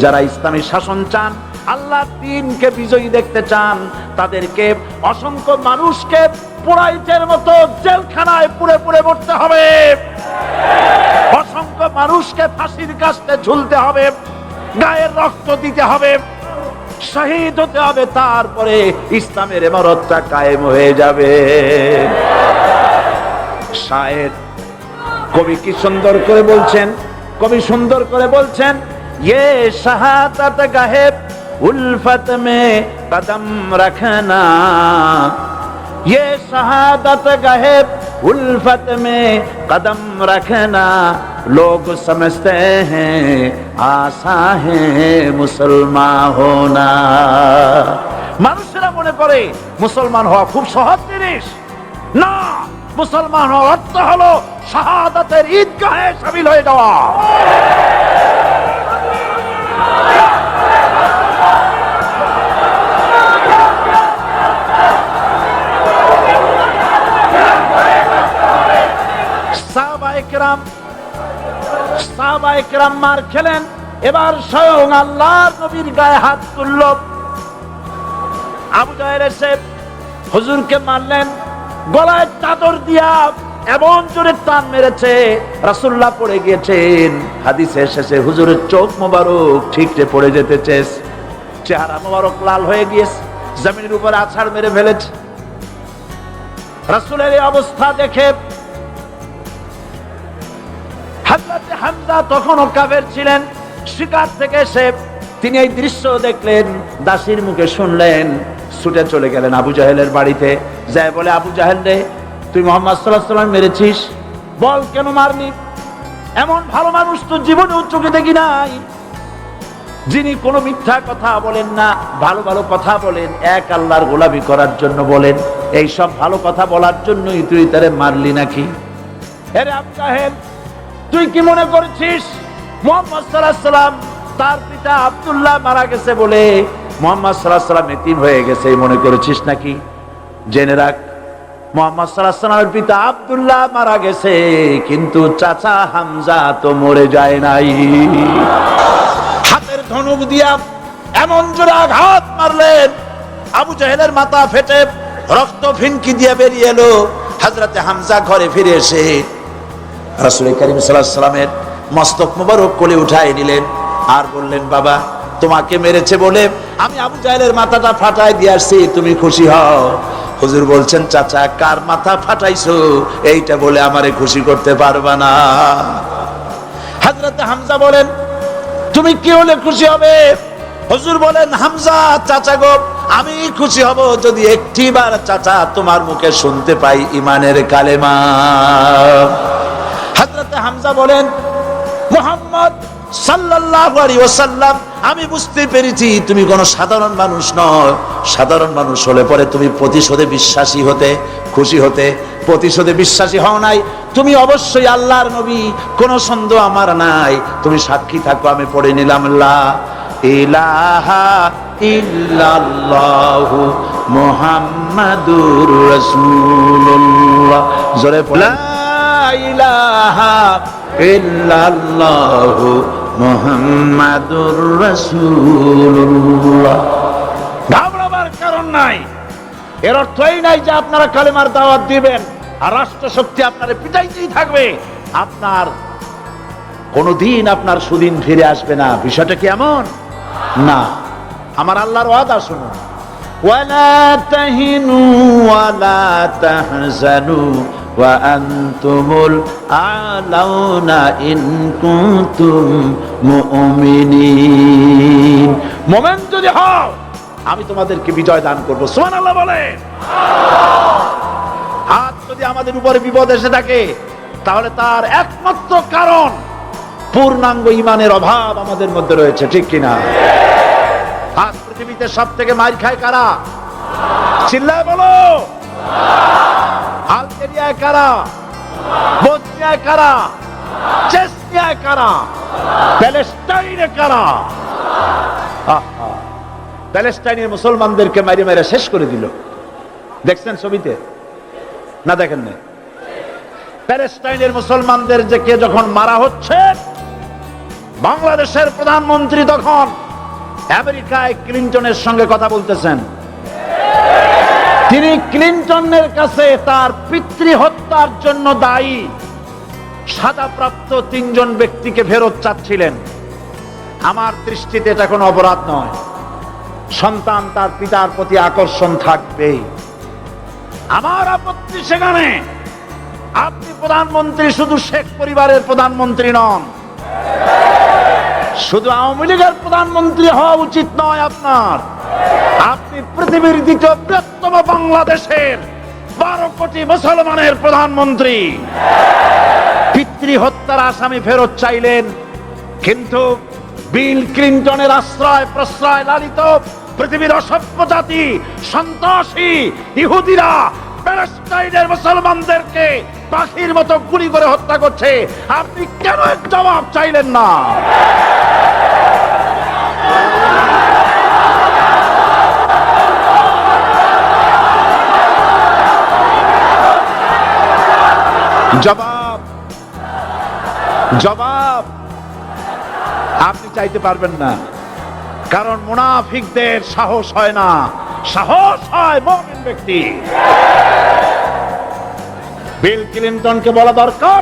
যারা ইসলামী শাসন চান, আল্লাহর দ্বীনকে বিজয়ী দেখতে চান, তাদেরকে অসংখ্য মানুষকে পোড়াইতের মতো জেলখানায় পুড়ে পুড়ে মরতে হবে, অসংখ্য মানুষকে ফাঁসির কাস্তে ঝুলতে হবে, গায়ের রক্ত দিতে হবে, শহীদ হতে হবে, তারপরে ইসলামের ইমারতটা কায়েম হয়ে যাবে। শায়ের কবি কি সুন্দর করে বলছেন, কবি সুন্দর করে বলছেন, ये शहादत गाहे उल्फत में कदम रखना, ये शहादत गाहे उल्फत में कदम रखना, लोग समझते हैं आसा है मुसलमान होना। মানুষেরা মনে করে মুসলমান হওয়া খুব সহজ জিনিস। না, মুসলমান হওয়ার অর্থ হলো শাহাদাতের ঈদগাহে শামিল হয়ে যাওয়া। সাহাবায়ে কেরাম মার খেলেন, এবার স্বয়ং আল্লাহর নবীর গায়ে হাত তুলল। আবু জাহেল এসে হুজুরকে মারলেন, গলায় চাদর দিয়া এমন জোরে টান মেরেছে, রাসূলুল্লাহ পড়ে গিয়েছেন। হাদিসে এসেছে হুজুরের চোখ মোবারক ঠিকরে পড়ে যেতেছে, চেহারা মোবারক লাল হয়ে গিয়েছে, জমিনের উপর আছাড় মেরে ফেলেছে। রাসূলের এই অবস্থা দেখে হযরত হামজা তখনও কাফের ছিলেন, শিকার থেকে এসে তিনি এই দৃশ্য দেখলেন, দাসীর মুখে শুনলেন, ছুটে চলে গেলেন আবু জাহেলের বাড়িতে। যায় বলে, আবু জাহেল রে, তুই মুহাম্মদ সাল্লাল্লাহু আলাইহি ওয়াসাল্লাম মেরেছিস, বল কেন মারলি? এমন ভালো মানুষ তো জীবনেও চোখে দেখি নাই, যিনি কোনো মিথ্যা কথা বলেন না, ভালো ভালো কথা বলেন, এক আল্লাহর গোলামি করার জন্য বলেন। এই সব ভালো কথা বলার জন্যই তুই তারে মারলি নাকি? আরে আবু জাহেল, তুই কি মনে করেছিস মুহাম্মদ সাল্লাল্লাহু আলাইহি ওয়াসাল্লাম তার পিতা আব্দুল্লাহ মারা গেছে বলে মুহাম্মদ সাল্লাল্লাহু আলাইহি ওয়াসাল্লাম এতিম হয়ে গেছে এই মনে করেছিস নাকি? জেনে রাখ, মুহাম্মদ সাল্লাল্লাহু আলাইহি ওয়াসাল্লামের পিতা আব্দুল্লাহ মারা গেছে, কিন্তু চাচা হামজা তো মরে যায় নাই। হাতের ধনুক দিয়া এমন জোরে আঘাত মারলেন, আবু জাহেলের মাথা ফেটে রক্ত ফিনকি দিয়ে বেরিয়ে এলো। হযরতে হামজা ঘরে ফিরে এসে রাসূল কারীম সাল্লাল্লাহু আলাইহি ওয়াসাল্লামের মস্তক মোবারক কোলে উঠায় নিলেন, আর বললেন, বাবা, তোমাকে মেরেছে বলে আমি আবু জাহেলের মাথাটা ফাটাই দিয়ে আসছি, তুমি খুশি হও। হুজুর বলছেন, চাচা, কার মাথা ফাটাইছো এইটা বলে আমারে খুশি করতে পারবা না। হযরত হামজা বলেন, তুমি কি হলে খুশি হবে? হুজুর বলেন, হামজা চাচা গো, আমি খুশি হব যদি একটিবার চাচা তোমার মুখে শুনতে পাই ঈমানের কালেমা। হযরত হামজা বলেন, মুহাম্মদ সাল্লাল্লাহু আলাইহি ওয়াসাল্লাম, আমি বুঝতে পেরেছি তুমি কোন সাধারণ মানুষ নয়। সাধারণ মানুষ হলে পরে তুমি প্রতিশোধে বিশ্বাসী হতে, খুশি হতে। প্রতিশোধে বিশ্বাসী হও নাই, তুমি অবশ্যই আল্লাহর নবী, কোনো সন্দেহ আমার নাই। তুমি সাক্ষী থাকো, আমি পড়ে নিলাম, লা ইলাহা ইল্লাল্লাহু মুহাম্মাদুর রাসূলুল্লাহ। জোরে পড়ে, লা ইলাহা ইল্লাল্লাহু মুহাম্মাদুর রাসূলুল্লাহ। ঘাবড়াবার কারণ নাই। এর অর্থ এই নাই যে আপনারা কালেমার দাওয়াত দিবেন আর রাষ্ট্রশক্তি আপনারে পিটাইতেই থাকবে, আপনার কোনদিন আপনার সুদিন ফিরে আসবে না। বিষয়টা কি এমন না? আমার আল্লাহর ওয়াদা শুনুন, ওয়ালা তাহিনু ওয়ালা তাহজানু ওয়া আনতুমুল আলাউনা ইন কুনতুম মুমিনিন। মুমিন যদি হও, আমি তোমাদেরকে বিজয় দান করব। সুবহানাল্লাহ বলেন। আজ যদি আমাদের উপরে বিপদ এসে থাকে, তাহলে তার একমাত্র কারণ পূর্ণাঙ্গ ঈমানের অভাব আমাদের মধ্যে রয়েছে, ঠিক কিনা? আজ পৃথিবীতে সব থেকে মার খায় কারা? চিল্লায় বলো। আলজেরিয়ায় কারা? বসনিয়ায় কারা? চেচনিয়ায় কারা? প্যালেস্টাইনে কারা? প্যালেস্টাইনের মুসলমানদেরকে মারি মেরে শেষ করে দিল। দেখছেন ছবিতে না? দেখেন না? প্যালেস্টাইনের মুসলমানদের যে কে যখন মারা হচ্ছে, বাংলাদেশের প্রধানমন্ত্রী তখন আমেরিকায় ক্লিনটনের সঙ্গে কথা বলতেছেন। তিনি ক্লিনটনের কাছে তার পিতৃ হত্যার জন্য দায়ী সাজাপ্রাপ্ত 3 জন ব্যক্তিকে ফেরত চাচ্ছিলেন। আমার দৃষ্টিতে এটা কোনো অপরাধ নয়। সন্তান তার পিতার প্রতি আকর্ষণ থাকবে। আমার আপত্তি সেখানে আপনি প্রধানমন্ত্রী শুধু শেখ পরিবারের প্রধানমন্ত্রী নন, শুধু আওয়ামী লীগের প্রধানমন্ত্রী হওয়া উচিত নয় আপনার। আপনি পৃথিবীর দ্বিতীয় বৃহত্তম বাংলাদেশের 12 কোটি মুসলমানের প্রধানমন্ত্রী। পিতৃ হত্যার আসামি ফেরত চাইলেন, কিন্তু বিল ক্লিনটনের আশ্রয় প্রশ্রয় লালিত পৃথিবীর অসভ্য জাতি সন্ত্রাসী ইহুদিরা প্যালেস্টাইনের মুসলমানদেরকে পাখির মতো গুলি করে হত্যা করছে। আপনি কেন এর জবাব চাইলেন না? জবাব জবাব আপনি চাইতে পারবেন না, কারণ মুনাফিকদের সাহস হয় না, সাহস হয় মুমিন ব্যক্তি। বিল ক্লিনটনকে বলা দরকার